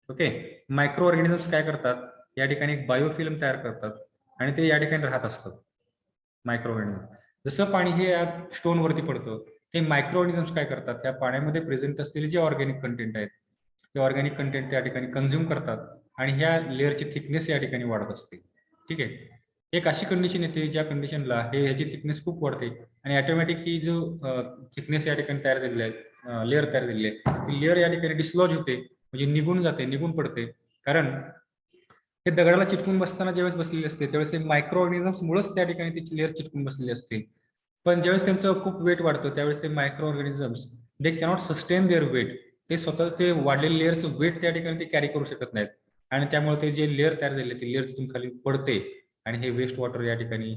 ओके, मायक्रो ऑर्गॅनिझम्स काय करतात, या ठिकाणी बायोफिल्म तयार करतात आणि ते या ठिकाणी राहत असतात. मायक्रो ऑर्गॅनिझम जसं पाणी हे स्टोन वरती पडतं, ते मायक्रो ऑर्गॅनिझम्स काय करतात, त्या पाण्यामध्ये प्रेझेंट असलेले जे ऑर्गॅनिक कंटेंट आहेत ते ऑर्गॅनिक कंटेंट त्या ठिकाणी कन्झ्युम करतात आणि ह्या लेअरची थिकनेस या ठिकाणी वाढत असते. ठीक आहे. एक अशी कंडिशन येते ज्या कंडिशनला ह्याची थिकनेस खूप वाढते आणि ऑटोमॅटिक ही जो थिकनेस या ठिकाणी तयार झालेली आहे, लेअर तयार झालेली आहे, ती लेअर या ठिकाणी डिस्लॉज होते, म्हणजे निघून जाते, निघून पडते. कारण हे दगडाला चिटकून बसताना ज्यावेळेस बसलेले असते त्यावेळेस हे मायक्रो ऑर्गॅनिझम्स मुळेच त्या ठिकाणी त्याची लेअर चिटकून बसलेली असते. पण ज्यावेळेस त्यांचं खूप वेट वाढतं त्यावेळेस ते micro organisms they cannot sustain their weight, ते स्वतः ते वाढलेले लेअरचं वेट त्या ठिकाणी ते कॅरी करू शकत नाहीत आणि त्यामुळे ते जे लेअर तयार झाले ते लेअर तिथून खाली पडते आणि हे वेस्ट वॉटर या ठिकाणी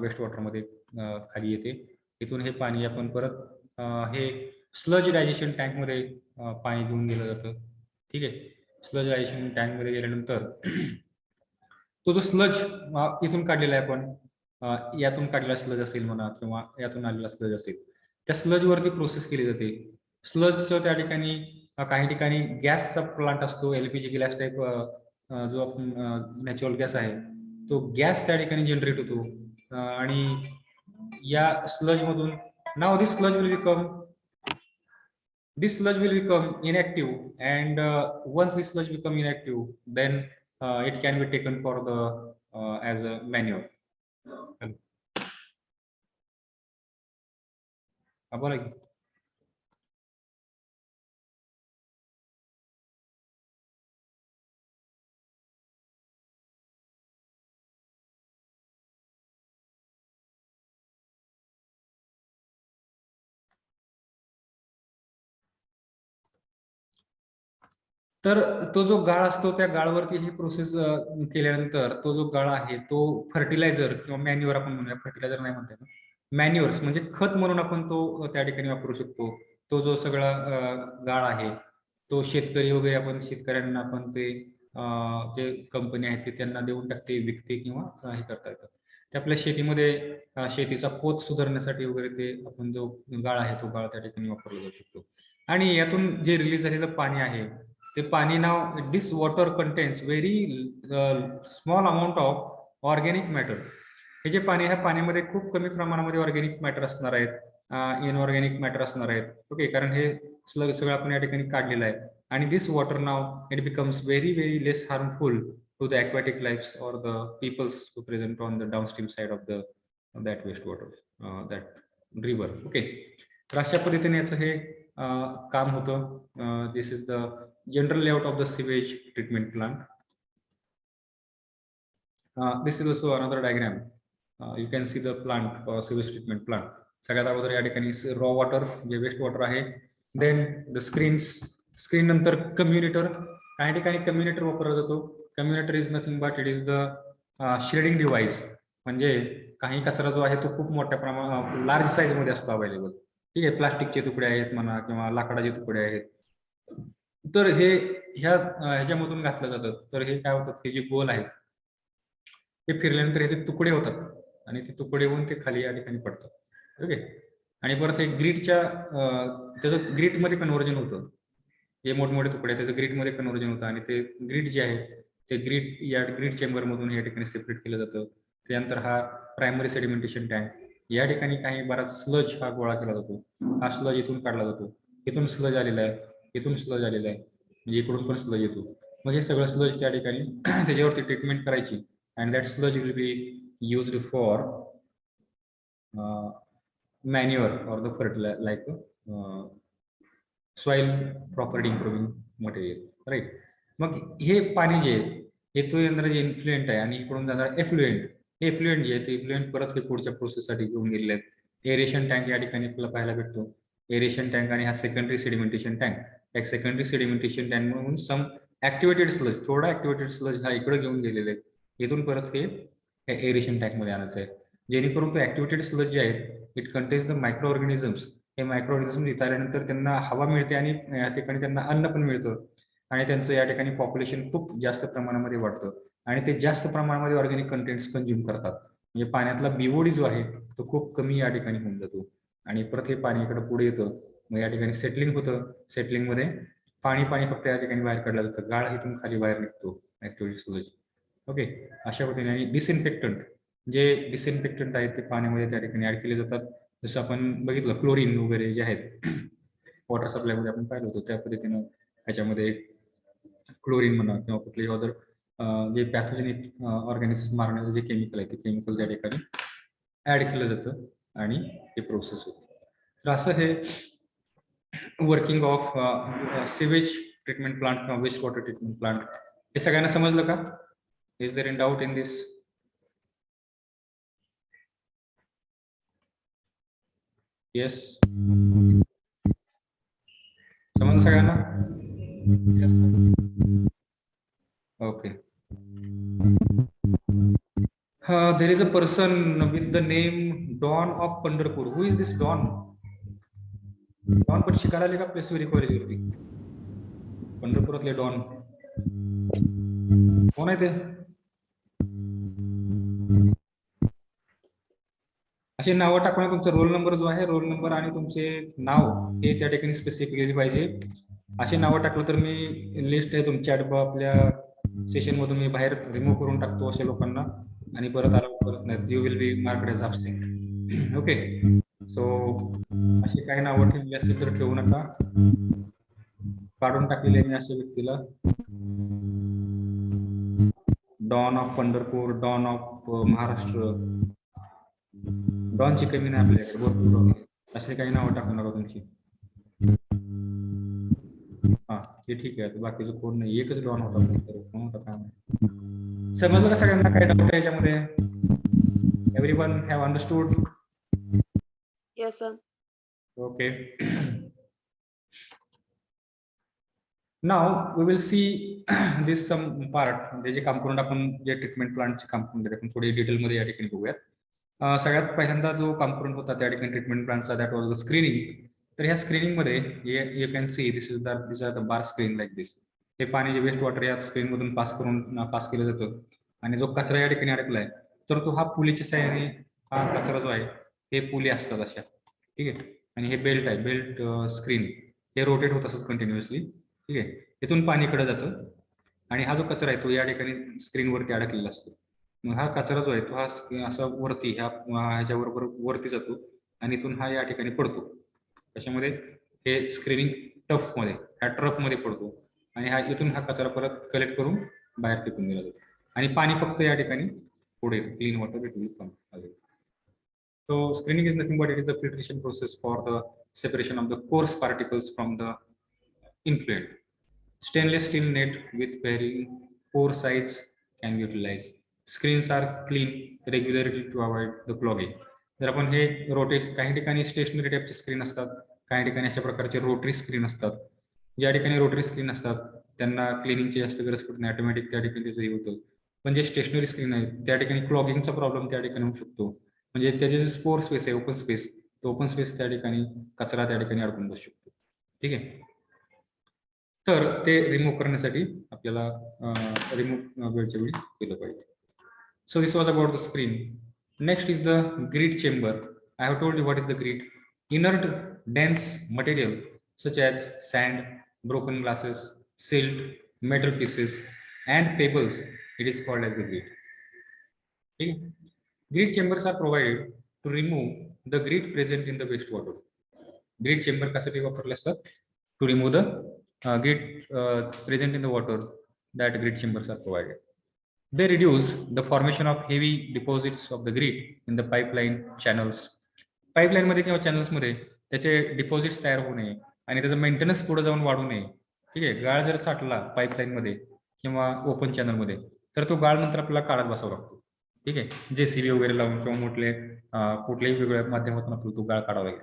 वेस्ट वॉटरमध्ये खाली येते. तिथून हे पाणी आपण परत हे स्लज डायजेशन टँकमध्ये पाणी घेऊन गेलं जातं. ठीक आहे. स्लज डायजेशन टँकमध्ये गेल्यानंतर तो जो स्लज इथून काढलेला आहे आपण, यातून काढलेला स्लज असेल म्हणा किंवा यातून आलेला स्लज असेल, त्या स्लज वरती प्रोसेस केली जाते. स्लजचं त्या ठिकाणी काही ठिकाणी गॅसचा प्लांट असतो, एलपीजी गॅस टाईप जो आपण नॅचरल गॅस आहे तो गॅस त्या ठिकाणी जनरेट होतो आणि या स्लज मधून नाव this sludge will become inactive and once this sludge become inactive then it can be taken for the as a manure. बोला की. तर तो जो गाळ असतो त्या गाळवरती ही प्रोसेस केल्यानंतर तो जो गाळ आहे तो फर्टिलायझर किंवा मॅन्युअर आपण म्हणूया, फर्टिलायझर नाही म्हणता येत, मॅन्युअर्स म्हणजे खत म्हणून आपण तो त्या ठिकाणी वापरू शकतो. तो जो सगळा गाळ आहे तो शेतकरी वगैरे आपण शेतकऱ्यांना आपण ते जे कंपनी आहेत ते त्यांना देऊन टाकते, विकते किंवा हे करता येतं. ते आपल्या शेतीमध्ये शेतीचा पोत सुधारण्यासाठी वगैरे ते आपण जो गाळ आहे तो गाळ त्या ठिकाणी वापरला जाऊ शकतो. आणि यातून जे रिलीज झालेलं पाणी आहे ते पाणी now this water contains very small amount of organic matter. हे जे पाणी ह्या पाण्यामध्ये खूप कमी प्रमाणामध्ये ऑर्गॅनिक मॅटर असणार आहेत, इनऑर्गॅनिक मॅटर असणार आहेत. ओके, कारण हे सगळं आपण या ठिकाणी काढलेलं आहे. आणि this water now it becomes very very less harmful to the aquatic lives or the peoples who present on the downstream side of that wastewater, that river. Okay, तर अशा पद्धतीने याचं हे काम होतं. This is the general layout of the sewage treatment plant. This is also another diagram. You can see the plant sewage treatment plant. सगळ्यात अगोदर या ठिकाणी रॉ वॉटर जे वेस्ट वॉटर आहे, देन द स्क्रीन नंतर कम्युनिटर. काही ठिकाणी कम्युनिटर वापरला जातो. Comminutor is nothing but it is the shedding device. म्हणजे काही कचरा जो आहे तो खूप मोठ्या प्रमाणात लार्ज साईज मध्ये असतो अवेलेबल. ठीक आहे, प्लास्टिकचे तुकडे आहेत म्हणा किंवा लाकडाचे तुकडे आहेत, तर हे ह्याच्यामधून घातलं जातं. तर हे काय होतात, हे जे गोल आहेत ते फिरल्यानंतर ह्याचे तुकडे होतात आणि ते तुकडे होऊन ते खाली या ठिकाणी पडतात. ओके, आणि परत हे ग्रीडच्या त्याचं ग्रीडमध्ये कन्व्हर्जन होतं. हे मोठमोठे तुकडे त्याचं ग्रीडमध्ये कन्व्हर्जन होतं आणि ते ग्रीड जे आहे ते ग्रीड चेंबरमधून या ठिकाणी सेपरेट केलं जातं. त्यानंतर हा प्रायमरी सेडिमेंटेशन टँक. या ठिकाणी काही बराच स्लज हा गोळा केला जातो. हा स्लज इथून काढला जातो. इथून स्लज आलेला आहे, इथून स्लज आलेला आहे, म्हणजे इकडून पण स्लज येतो. मग हे सगळं स्लज त्या ठिकाणी त्याच्यावरती ट्रीटमेंट करायची. and that sludge will be used for manure or the fertilizer like soil property improving material, right? मग हे पाणी जे हे तो येणारं जे इन्फ्लुएंट आहे आणि इकडून जाणार एफ्लुएंट. हे एफ्लुएंट जे आहे ते इन्फ्लुएंट परत हे पुढच्या प्रोसेससाठी घेऊन गेलेले आहेत. एरेशन टँक या ठिकाणी आपल्याला पाहायला भेटतो. एरेशन टँक आणि हा सेकंडरी सेडिमेंटेशन टँक. एक सेकंडरी सेडिमेंटेशन टँक म्हणून सम ऍक्टिव्हेटेड स्लज, थोडा ऍक्टिव्हेटेड स्लज हा इकडे घेऊन गेलेले आहेत. इथून परत हे एरेशन टँक मध्ये आणायचं आहे, जेणेकरून तो ऍक्टिव्हेटेड स्लज जे आहेत it contains the micro organisms. हे मायक्रो ऑर्गॅनिझम इथं आल्यानंतर त्यांना हवा मिळते आणि या ठिकाणी त्यांना अन्न पण मिळतं आणि त्यांचं या ठिकाणी पॉप्युलेशन खूप जास्त प्रमाणामध्ये वाढतं आणि ते जास्त प्रमाणामध्ये ऑर्गॅनिक कंटेंट्स कंझ्युम करतात. म्हणजे पाण्यातला बीओडी जो आहे तो खूप कमी या ठिकाणी होऊन जातो आणि परत हे पाणी इकडे पुढे येतं. मग या ठिकाणी सेटलिंग होतं. सेटलिंग मध्ये पाणी फक्त या ठिकाणी बाहेर काढलं जातं. गाळ इथून खाली बाहेर निघतो ऍक्टिव्हेटेड स्लज. ओके, अशा पद्धतीने. आणि डिसइन्फेक्टंट, जे डिसइन्फेक्टंट आहेत ते पाण्यामध्ये त्या ठिकाणी ऍड केले जातात. जसं आपण बघितलं क्लोरीन वगैरे जे आहेत वॉटर सप्लायमध्ये आपण पाहिलं होतं, त्या पद्धतीनं ह्याच्यामध्ये क्लोरीन म्हणा किंवा कुठलेही अदर जे पॅथोजेनिक ऑर्गॅनिझम मारण्याचं जे केमिकल आहे ते केमिकल त्या ठिकाणी ऍड केलं जातं आणि हे प्रोसेस होते. तर असं हे working of sewage treatment plant किंवा वेस्ट वॉटर ट्रीटमेंट प्लांट. हे सगळ्यांना समजलं का? Is there any doubt in this? Yes. समजलं सगळ्यांना?
Yes, sir.
Okay. There is a person with the name Don of Pandharpur. Who is this Don? Don पण शिकायला आले का प्लेसवेरी कॉलेजवरती? पंढरपुरातले डॉन कोण आहे ते? असे नावं टाकून तुमचा रोल नंबर जो आहे, रोल नंबर आणि तुमचे नाव हे त्या ठिकाणी स्पेसिफिकली पाहिजे. असे नावं टाकलं तर मी लिस्ट आहे तुमच्या आपल्या सेशन मधून मी बाहेर रिमूव्ह करून टाकतो अशा लोकांना आणि परत अलाउ करत नाहीत. You will be marked as absent. Okay, so अशी काही नावं ठेवली असेल तर ठेवू नका. काढून टाकलेले मी अशा व्यक्तीला. Don of Pandharpur, don of Maharashtra. डॉनची कमी नाही आपल्याकडे, भरपूर डॉन. असे काही नावं टाकू नका तुमची. हा, ते ठीक आहे. बाकीचं कोण नाही, एकच डॉन होता. कोण होता काय नाही. समजलं का सगळ्यांना? काय डाऊट आहे याच्यामध्ये? Everyone have understood?
Yes, sir.
Okay. Now we will see this some part, म्हणजे जे कंपोनंट आपण जे ट्रीटमेंट प्लांटचे कंपोनंट आपण थोडी डिटेलमध्ये या ठिकाणी बघूयात. सगळ्यात पहिल्यांदा जो कंपोनंट होता त्या ठिकाणी ट्रीटमेंट प्लांटचा, दॅट वॉज द स्क्रीनिंग. तर ह्या स्क्रीनिंगमध्ये you can see this is the bar screen like this. हे पाणी जे वेस्ट वॉटर या स्क्रीनमधून पास केलं जातं आणि जो कचरा या ठिकाणी अडकलाय तर तो हा पुलीच्या साहाय्याने, हा कचरा जो आहे हे पुली असतात अशा, ठीक आहे. आणि हे बेल्ट आहे, बेल्ट स्क्रीन, हे रोटेट होत असत कंटिन्युअसली, ठीक आहे. इथून पाणी इकडे जातं आणि हा जो कचरा आहे तो या ठिकाणी स्क्रीनवरती अडकलेला असतो. मग हा कचरा जो आहे तो हा असा वरती ह्याच्याबरोबर वरती जातो आणि इथून हा या ठिकाणी पडतो. त्याच्यामध्ये हे स्क्रीनिंग टफमध्ये, ह्या ट्रकमध्ये पडतो आणि इथून हा कचरा परत कलेक्ट करून बाहेर फेकून दिला जातो आणि पाणी फक्त या ठिकाणी पुढे clean water it will come. So screening is nothing but it is the filtration process for the separation of the coarse particles from the influent. Stainless steel net with varying pore size can be utilized. Screens are clean regularly to avoid the clogging. जर आपण हे काही ठिकाणी स्टेशनरी टाईपचे स्क्रीन असतात, काही ठिकाणी अशा प्रकारचे रोटरी स्क्रीन असतात. ज्या ठिकाणी रोटरी स्क्रीन असतात त्यांना क्लिनिंगची जास्त गरज पडत नाही, ऑटोमॅटिक त्या ठिकाणी त्याचं हे होतं. पण जे स्टेशनरी स्क्रीन आहे त्या ठिकाणी क्लॉगिंगचा प्रॉब्लेम त्या ठिकाणी होऊ शकतो. म्हणजे त्याचे जे स्पोर स्पेस आहे, ओपन स्पेस, तो ओपन स्पेस त्या ठिकाणी कचरा त्या ठिकाणी अडकून बसू शकतो, ठीक आहे. तर ते रिमूव्ह करण्यासाठी आपल्याला रिमूव्ह वेळच्या वेळी केलं पाहिजे. So this was about the screen. Next is the greet chamber. I have told you what is the greet. Inert dense material such as sand, broken glasses, silt, metal pieces, and pebbles. It is called as the grit. Okay? Grit chambers are provided to remove the grit present in the wastewater. Grit chamber कशासाठी वापरले असतात? To remove the grit present in the water. That grit chambers are provided. They reduce the formation of heavy deposits of the grit in the pipeline channels. Pipeline मध्ये किंवा चॅनल्स मध्ये त्याचे डिपॉझिट्स तयार होऊ नये आणि त्याचं मेंटेनन्स पुढे जाऊन वाढू नये, ठीक आहे. गाळ जर साठला पाईपलाईन मध्ये किंवा ओपन चॅनल मध्ये तर तो गाळ नंतर आपल्याला काढत बसावा लागतो, ठीक आहे. जेसीबी वगैरे लावून किंवा कुठल्याही वेगवेगळ्या माध्यमातून आपल्याला तो गाळ काढावा लागेल.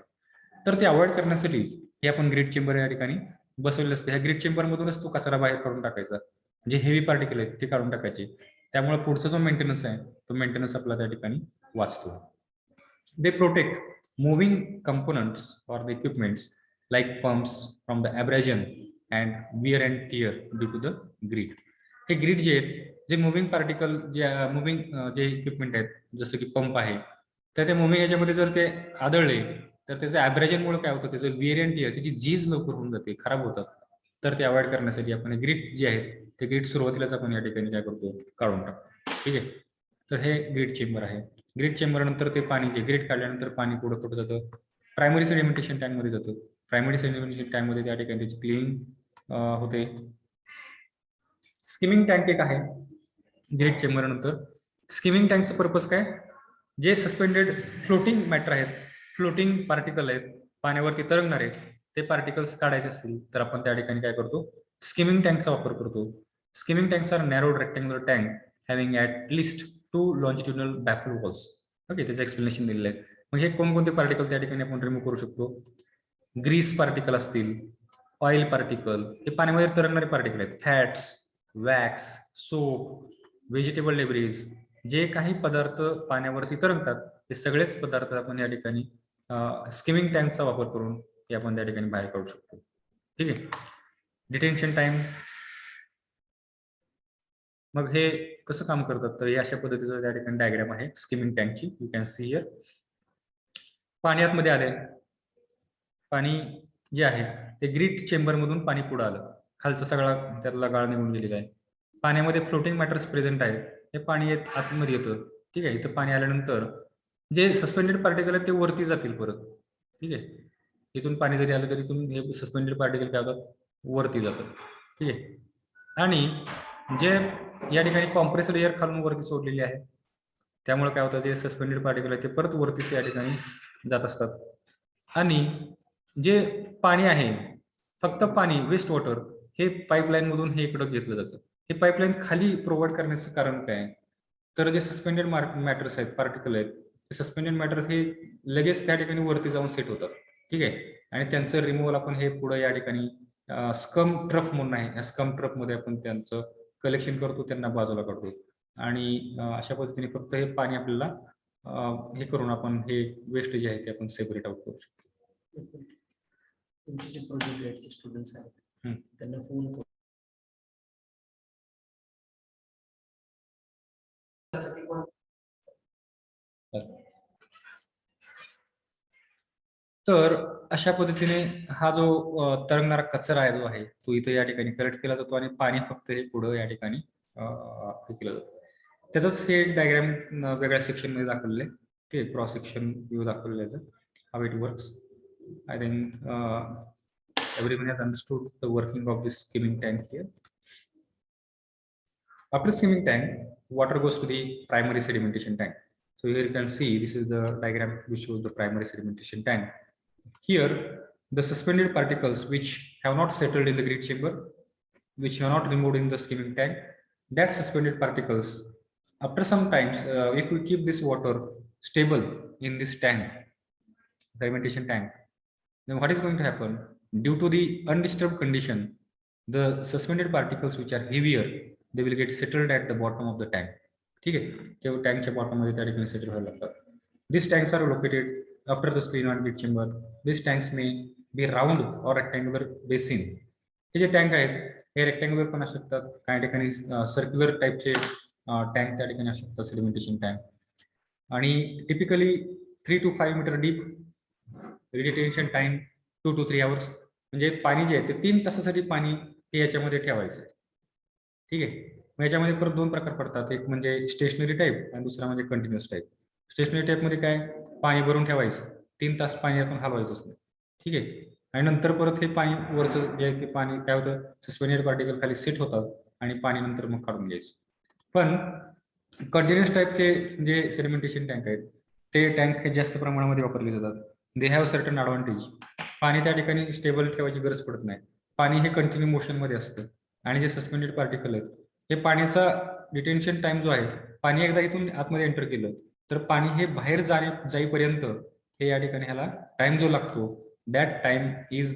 तर ते अवॉइड करण्यासाठी हे आपण ग्रीट चेंबर या ठिकाणी बसवलेलं असतं. ह्या ग्रीट चेंबर मधूनच तो कचरा बाहेर काढून टाकायचा, जे हेवी पार्टिकल आहेत ते काढून टाकायचे. त्यामुळे पुढचा जो मेंटेनन्स आहे तो मेंटेनन्स आपला त्या ठिकाणी वाचतो. They protect moving components or the equipments like pumps from the abrasion and wear and tear due to the grit. हे ग्रीट जे आहेत, जे मुव्हिंग पार्टिकल, जे मुव्हिंग जे इक्विपमेंट आहेत जसं की पंप आहे, तर त्या मुव्हिंग याच्यामध्ये जर ते आदळले तर त्याचं ॲब्रेजनमुळे काय होतं, त्याचं विअर अँड टियर, त्याची झीज लवकर होऊन जाते, खराब होतात. तर ते अवॉइड करण्यासाठी आपण ग्रीट जे आहेत ते ग्रीट सुरुवातीलाच आपण या ठिकाणी काय करतो, काढून टाकतो, ठीक आहे. तर हे ग्रीट चेंबर आहे. ग्रीट चेंबर नंतर ते पाणी, जे ग्रीट काढल्यानंतर पाणी पुढे कुठं जातं, प्रायमरी सेडिमेंटेशन टँक मध्ये जातं. प्रायमरी सेडिमेंटेशन टँक मध्ये त्या ठिकाणी त्याची क्लीनिंग होते. स्किमिंग टँक एक आहे ग्रीट चेंबर नंतर. स्किमिंग टँकचं पर्पज काय, जे सस्पेंडेड फ्लोटिंग मॅटर आहेत, फ्लोटिंग पार्टिकल आहेत, पाण्यावरती तरंगणारे ते पार्टिकल्स काढायचे असतील तर आपण त्या ठिकाणी काय करतो, स्किमिंग टँकचा वापर करतो. Skimming tanks are narrow rectangular tank having at least 2 longitudinal baffle walls. Okay, त्याचं एक्सप्लेनेशन दिलेलं आहे. मग हे कोणकोणते पार्टिकल त्या ठिकाणी आपण रिमूव्ह करू शकतो, ग्रीस पार्टिकल असतील, ऑइल पार्टिकल, हे पाण्यामध्ये तरंगणारे पार्टिकल आहेत, fats, wax, soap, vegetable debris, जे काही पदार्थ पाण्यावरती तरंगतात ते सगळेच पदार्थ आपण या ठिकाणी स्किमिंग टँकचा वापर करून ते आपण त्या ठिकाणी बाहेर काढू शकतो, ठीक आहे. डिटेन्शन टाइम, मग हे कसं काम करतात, तर अशा पद्धतीचं त्या ठिकाणी डायग्राम आहे स्किमिंग टँकची. You can see here. पाणी आतमध्ये आले, पाणी जे आहे ते ग्रीट चेंबर मधून पाणी पुढे आलं, खालचा सगळा त्यातला गाळ निघून गेलेला आहे. पाण्यामध्ये फ्लोटिंग मॅटर्स प्रेझेंट आहेत, हे पाणी आतमध्ये येतं, ठीक आहे. इथं पाणी आल्यानंतर जे सस्पेंडेड पार्टिकल आहेत ते वरती जातील परत, ठीक आहे. इथून पाणी जरी आलं तरी इथून हे सस्पेंडेड पार्टिकल काय होतात, वरती जातात, ठीक आहे. आणि जे या ठिकाणी कॉम्प्रेसर एअर खालून वरती सोडलेली आहे त्यामुळे काय होतं, जे सस्पेंडेड पार्टिकल आहे ते परत वरतीच या ठिकाणी जात असतात. आणि जे पाणी आहे, फक्त पाणी, वेस्ट वॉटर, हे पाईपलाईन मधून हे इकडं घेतलं जातं. हे पाईपलाईन खाली प्रोव्हाइड करण्याचं कारण काय, तर जे सस्पेंडेड मॅटर्स आहेत, पार्टिकल आहेत, ते सस्पेंडेड मॅटर हे लगेच त्या ठिकाणी वरती जाऊन सेट होतात, ठीक आहे. आणि त्यांचं रिमूव्हल आपण हे पुढे या ठिकाणी स्कम ट्रफ म्हणून आहे. या स्कम ट्रफ मध्ये आपण त्यांचं कलेक्शन करतो, त्यांना बाजूला काढतो आणि अशा पद्धतीने फक्त हे पाणी आपल्याला हे करून आपण हे वेस्ट जे आहे ते आपण सेपरेट आउट करू शकतो.
तुमचे जे प्रोजेक्ट आहेत स्टुडंट्स आहेत त्यांना फोन करून
तर अशा पद्धतीने हा जो तरंगणारा कचरा आहे जो आहे तो इथे या ठिकाणी कलेक्ट केला जातो आणि पाणी फक्त हे पुढं या ठिकाणी हे केलं जातं. त्याचंच हे डायग्राम वेगळ्या सेक्शन मध्ये दाखवलेलं आहे. ठीक आहे, क्रॉस सेक्शन व्ह्यू दाखवलेलं आहे. How it works. I think everyone has understood the working of this skimming tank here. After skimming tank, water goes to the primary sedimentation tank. So here you can see this is the diagram which shows the primary sedimentation tank. Here, the suspended particles which have not settled in the grid chamber, which are not removed in the skimming tank, that suspended particles, after some times, if we keep this water stable in this tank, sedimentation tank, then what is going to happen? Due to the undisturbed condition, the suspended particles which are heavier, they will get settled at the bottom of the tank. ठीक आहे, तेव्हा टँकच्या बॉटम मध्ये त्या ठिकाणी सेटल व्हायला लागतात. These tanks are located after the screen on grid chamber. These tanks may be round or rectangular basin. हे जे टँक आहेत हे रेक्टँग्युलर पण असू शकतात, काही ठिकाणी सर्क्युलर टाईपचे टँक त्या ठिकाणी असू शकतात, सेडिमेंटेशन टँक. आणि typically 3 to 5 metre deep, retention time 2 to 3 hours. म्हणजे पाणी जे आहे ते 3 तासासाठी पाणी हे याच्यामध्ये ठेवायचं. ठीक आहे, मग याच्यामध्ये परत 2 प्रकार पडतात. एक म्हणजे स्टेशनरी टाईप आणि दुसरा म्हणजे कंटिन्युअस टाईप. स्टेशनरी टाईप मध्ये काय, पाणी भरून ठेवायचं, 3 तास पाणी यातून हलवायचंच नाही. ठीक आहे, आणि नंतर परत हे पाणी वरचं जे आहे ते पाणी काय होतं, सस्पेंडेड पार्टिकल खाली सेट होतात आणि पाणी नंतर मग काढून घ्यायचं. पण कंटिन्युअस टाईपचे जे सेडिमेंटेशन टँक आहेत ते टँक हे जास्त प्रमाणामध्ये वापरले जातात. They have certain advantage. पाणी त्या ठिकाणी स्टेबल ठेवायची गरज पडत नाही, पाणी हे कंटिन्यू मोशन मध्ये असतं. आणि जे सस्पेंडेड पार्टिकल आहेत हे पाण्याचा डिटेन्शन टाइम जो आहे, पाणी एकदा इथून आतमध्ये एंटर केलं तर पाणी हे बाहेर जाईपर्यंत हे या ठिकाणी ह्याला टाइम जो लागतो, that time is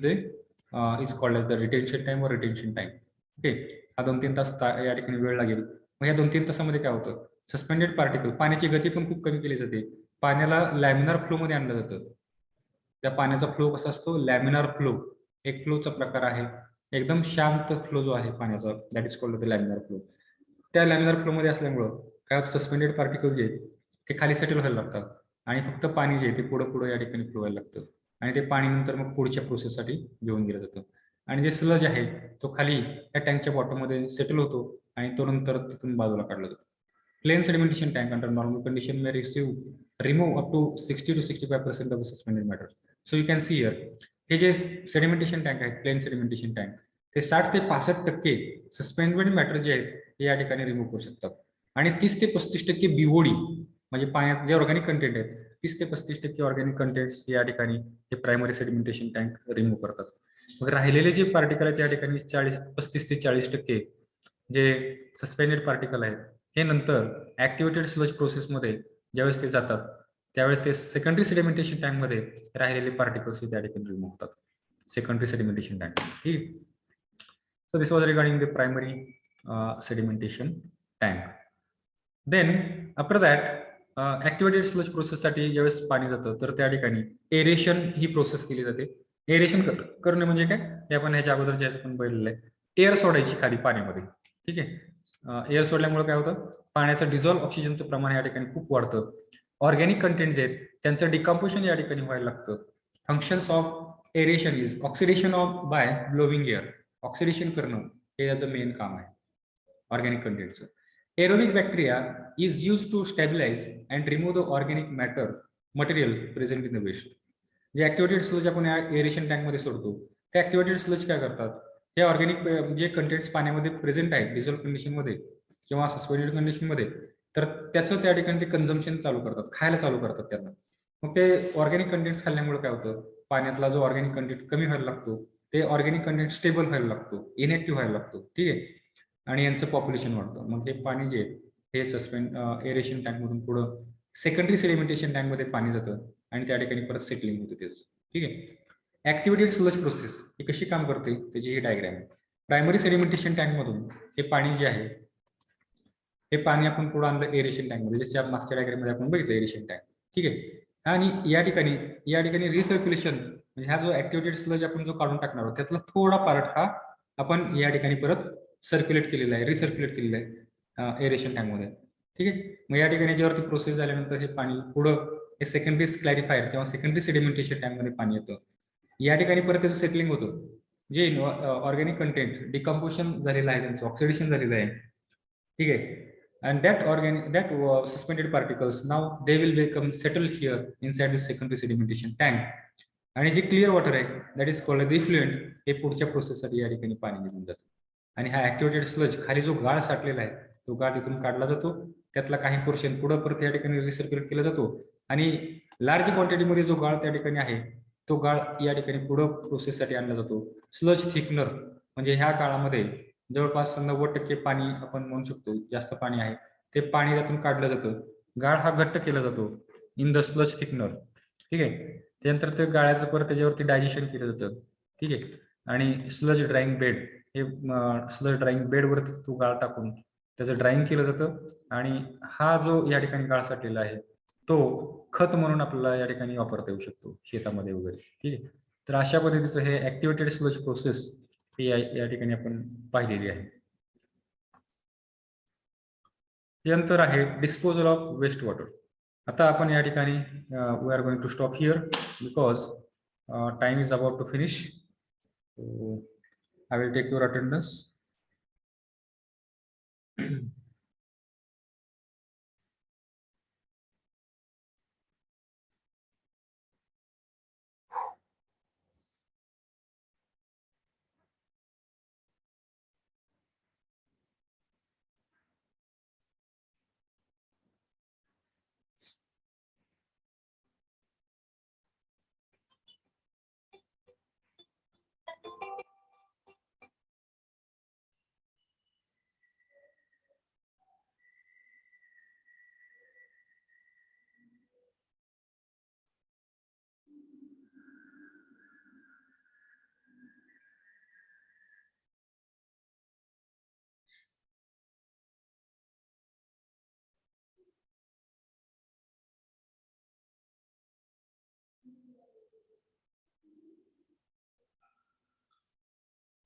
called as the retention time और रिटेन्शन टाइम. ओके, हा 2-3 तास या ठिकाणी वेळ लागेल. मग या 2-3 तासामध्ये काय होतं, सस्पेंडेड पार्टिकल, पाण्याची गती पण खूप कमी केली जाते. पाण्याला लॅमिनार फ्लो मध्ये आणलं जातं. त्या पाण्याचा फ्लो कसा असतो, लॅमिनार फ्लो एक फ्लोचा प्रकार आहे. एकदम शांत फ्लो जो आहे पाण्याचा, that is called the laminar flow. त्या लॅमिनार फ्लो मध्ये असल्यामुळं काय सस्पेंडेड पार्टिकल जे ते खाली सेटल व्हायला लागतात आणि फक्त पाणी जे ते पुढं या ठिकाणी फ्लो व्हायला लागतं आणि ते पाणी नंतर मग पुढच्या प्रोसेससाठी घेऊन गेलं जातं. आणि जे स्लज आहे तो खाली या टँकच्या बॉटम मध्ये सेटल होतो आणि तो नंतर तिथून बाजूला काढला जातो. Plain sedimentation tank under normal condition may remove up to 60 to 65% of the suspended matter. So you can see here, हे जे सेडिमेंटेशन टँक आहेत, प्लेन सेडिमेंटेशन टँक, ते 60 ते 65% सस्पेंडेड मॅटर जे आहेत ते या ठिकाणी रिमूव्ह करू शकतात. आणि 30 ते 35% बीओडी म्हणजे पाण्यात जे ऑर्गॅनिक कंटेंट आहेत, 30 ते 35% ऑर्गॅनिक कंटेंट्स या ठिकाणी हे प्रायमरी सेडिमेंटेशन टँक रिमूव्ह करतात. मग राहिलेले जे पार्टिकल आहेत त्या ठिकाणी 35 ते 40% जे सस्पेंडेड पार्टिकल आहेत हे नंतर ऍक्टिव्हेटेड स्लज प्रोसेसमध्ये ज्यावेळेस ते जातात त्यावेळेस ते सेकंडरी सेडिमेंटेशन टँक मध्ये राहिलेले पार्टिकल्स त्या ठिकाणी रिमूव्ह होतात. Secondary sedimentation tank. ठीक. So this was regarding the primary sedimentation tank. Then after that activated sludge प्रोसेससाठी ज्यावेळेस पाणी जातं तर त्या ठिकाणी एरेशन ही प्रोसेस केली जाते. एरेशन करणे म्हणजे काय, हे आपण ह्याच्या अगोदर जे आपण बघितलेलं आहे, एअर सोडायची खाली पाण्यामध्ये. ठीक आहे, एअर सोडल्यामुळे काय होतं, पाण्याचं डिझॉल्व्ह ऑक्सिजनचं प्रमाण या ठिकाणी खूप वाढतं. ऑर्गॅनिक कंटेंट जे आहेत त्यांचं डिकम्पोजिशन या ठिकाणी व्हायला लागतं. Functions of aeration is oxidation of by blowing air. ऑक्सिडेशन करणं हे याचं मेन काम आहे ऑर्गॅनिक कंटेंटचं. Aerobic bacteria is use to stabilize and remove the organic material present in the waste. जे ऍक्टिव्हेटेड स्लज आपण या एरेशन टँक मध्ये सोडतो ते ऍक्टिव्हेटेड स्लज काय करतात, हे ऑर्गॅनिक जे कंटेंट्स पाण्यामध्ये प्रेझेंट आहेत डिझॉल्व्ह कंडिशन मध्ये किंवा सस्पेंडेड कंडिशन मध्ये, तर त्याचं त्या ठिकाणी ते कन्झम्पशन चालू करतात, खायला चालू करतात त्यांना. मग ते ऑर्गॅनिक कंटेंट्स खाल्ल्यामुळे काय होतं, पाण्यातला जो ऑर्गॅनिक कंटेंट कमी व्हायला लागतो, ते ऑर्गॅनिक कंटेंट स्टेबल व्हायला लागतो, इनॅक्टिव्ह व्हायला लागतो. ठीक आहे, आणि यांचं पॉप्युलेशन वाढतं. मग हे पाणी जे हे एरेशन टँक मधून पुढं सेकंडरी सेडिमेंटेशन टँक मध्ये पाणी जातं आणि त्या ठिकाणी परत सेटलिंग होते त्याचं. ठीक आहे, ऍक्टिव्हेटेड स्लज प्रोसेस ही कशी काम करते त्याची ही डायग्राम आहे. प्रायमरी सेडिमेंटेशन टँक मधून हे पाणी जे आहे हे पाणी आपण पुढे आणलं एरेशन टँक मध्ये, जसे मागच्या डायग्राम मध्ये आपण बघितलं एरेशन टँक. ठीक आहे. आणि या ठिकाणी रिसर्क्युलेशन म्हणजे हा जो ऍक्टिव्हेटेड स्लज आपण जो काढून टाकणार आहोत त्यातला थोडा पार्ट हा आपण या ठिकाणी परत सर्क्युलेट केलेला आहे, रिसर्क्युलेट केलेला आहे एरेशन टँक मध्ये. ठीक आहे. मग या ठिकाणी याच्यावरती प्रोसेस झाल्यानंतर हे पाणी पुढं हे सेकंडरी क्लॅरिफायर किंवा सेकंडरी सेडिमेंटेशन टँक मध्ये पाणी येतं. या ठिकाणी परत त्याचं सेटलिंग होतं, जे ऑर्गॅनिक कंटेंट डिकम्पोजिशन झालेलं आहे, त्यांचं ऑक्सिडेशन झालेलं आहे. ठीक आहे. And that suspended particles now they will become settled here inside the secondary sedimentation tank. आणि जे क्लिअर वॉटर आहे that is called the effluent, हे पुढच्या प्रोसेससाठी या ठिकाणी पाणी निघून जातं. आणि हा ऍक्टिव्हेटेड स्लज खाली जो गाळ साठलेला आहे तो गाळ तिथून काढला जातो, त्यातला काही पोर्शन पुढे परत या ठिकाणी रिसर्क्युलेट केला जातो आणि लार्ज क्वांटिटीमध्ये जो गाळ त्या ठिकाणी आहे तो गाळ या ठिकाणी पुढे प्रोसेससाठी आणला जातो. स्लज थिकनर म्हणजे ह्या काळामध्ये जवळपास 90% पाणी आपण म्हणू शकतो जास्त पाणी आहे ते पाणी त्यातून काढलं जातं. गाळ हा घट्ट केला जातो इन द स्लज थिकनर. ठीक आहे. त्यानंतर ते गाळ्याचं परत त्याच्यावरती डायजेशन केलं जातं. ठीक आहे. आणि स्लज ड्राईंग बेड, हे स्लज ड्राईंग बेडवरती तो गाळ टाकून त्याचं ड्राईंग केलं जातं आणि हा जो या ठिकाणी गाळ साठलेला आहे तो खत म्हणून आपल्याला या ठिकाणी वापरता येऊ शकतो शेतामध्ये वगैरे. ठीक आहे. तर अशा पद्धतीचं हे ऍक्टिव्हेटेड स्लज प्रोसेस ही या ठिकाणी आपण पाहिलेली आहे. त्यानंतर आहे डिस्पोजल ऑफ वेस्ट वॉटर. आता आपण या ठिकाणी we are going to stop here because time is about to finish. I will take your attendance.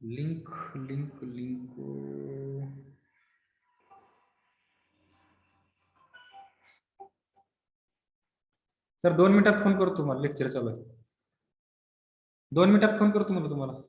Link link link sir 2 मिनिटात फोन करतो तुम्हाला, लेक्चर चालू आहे. 2 मिनिटात फोन करतो मला तुम्हाला.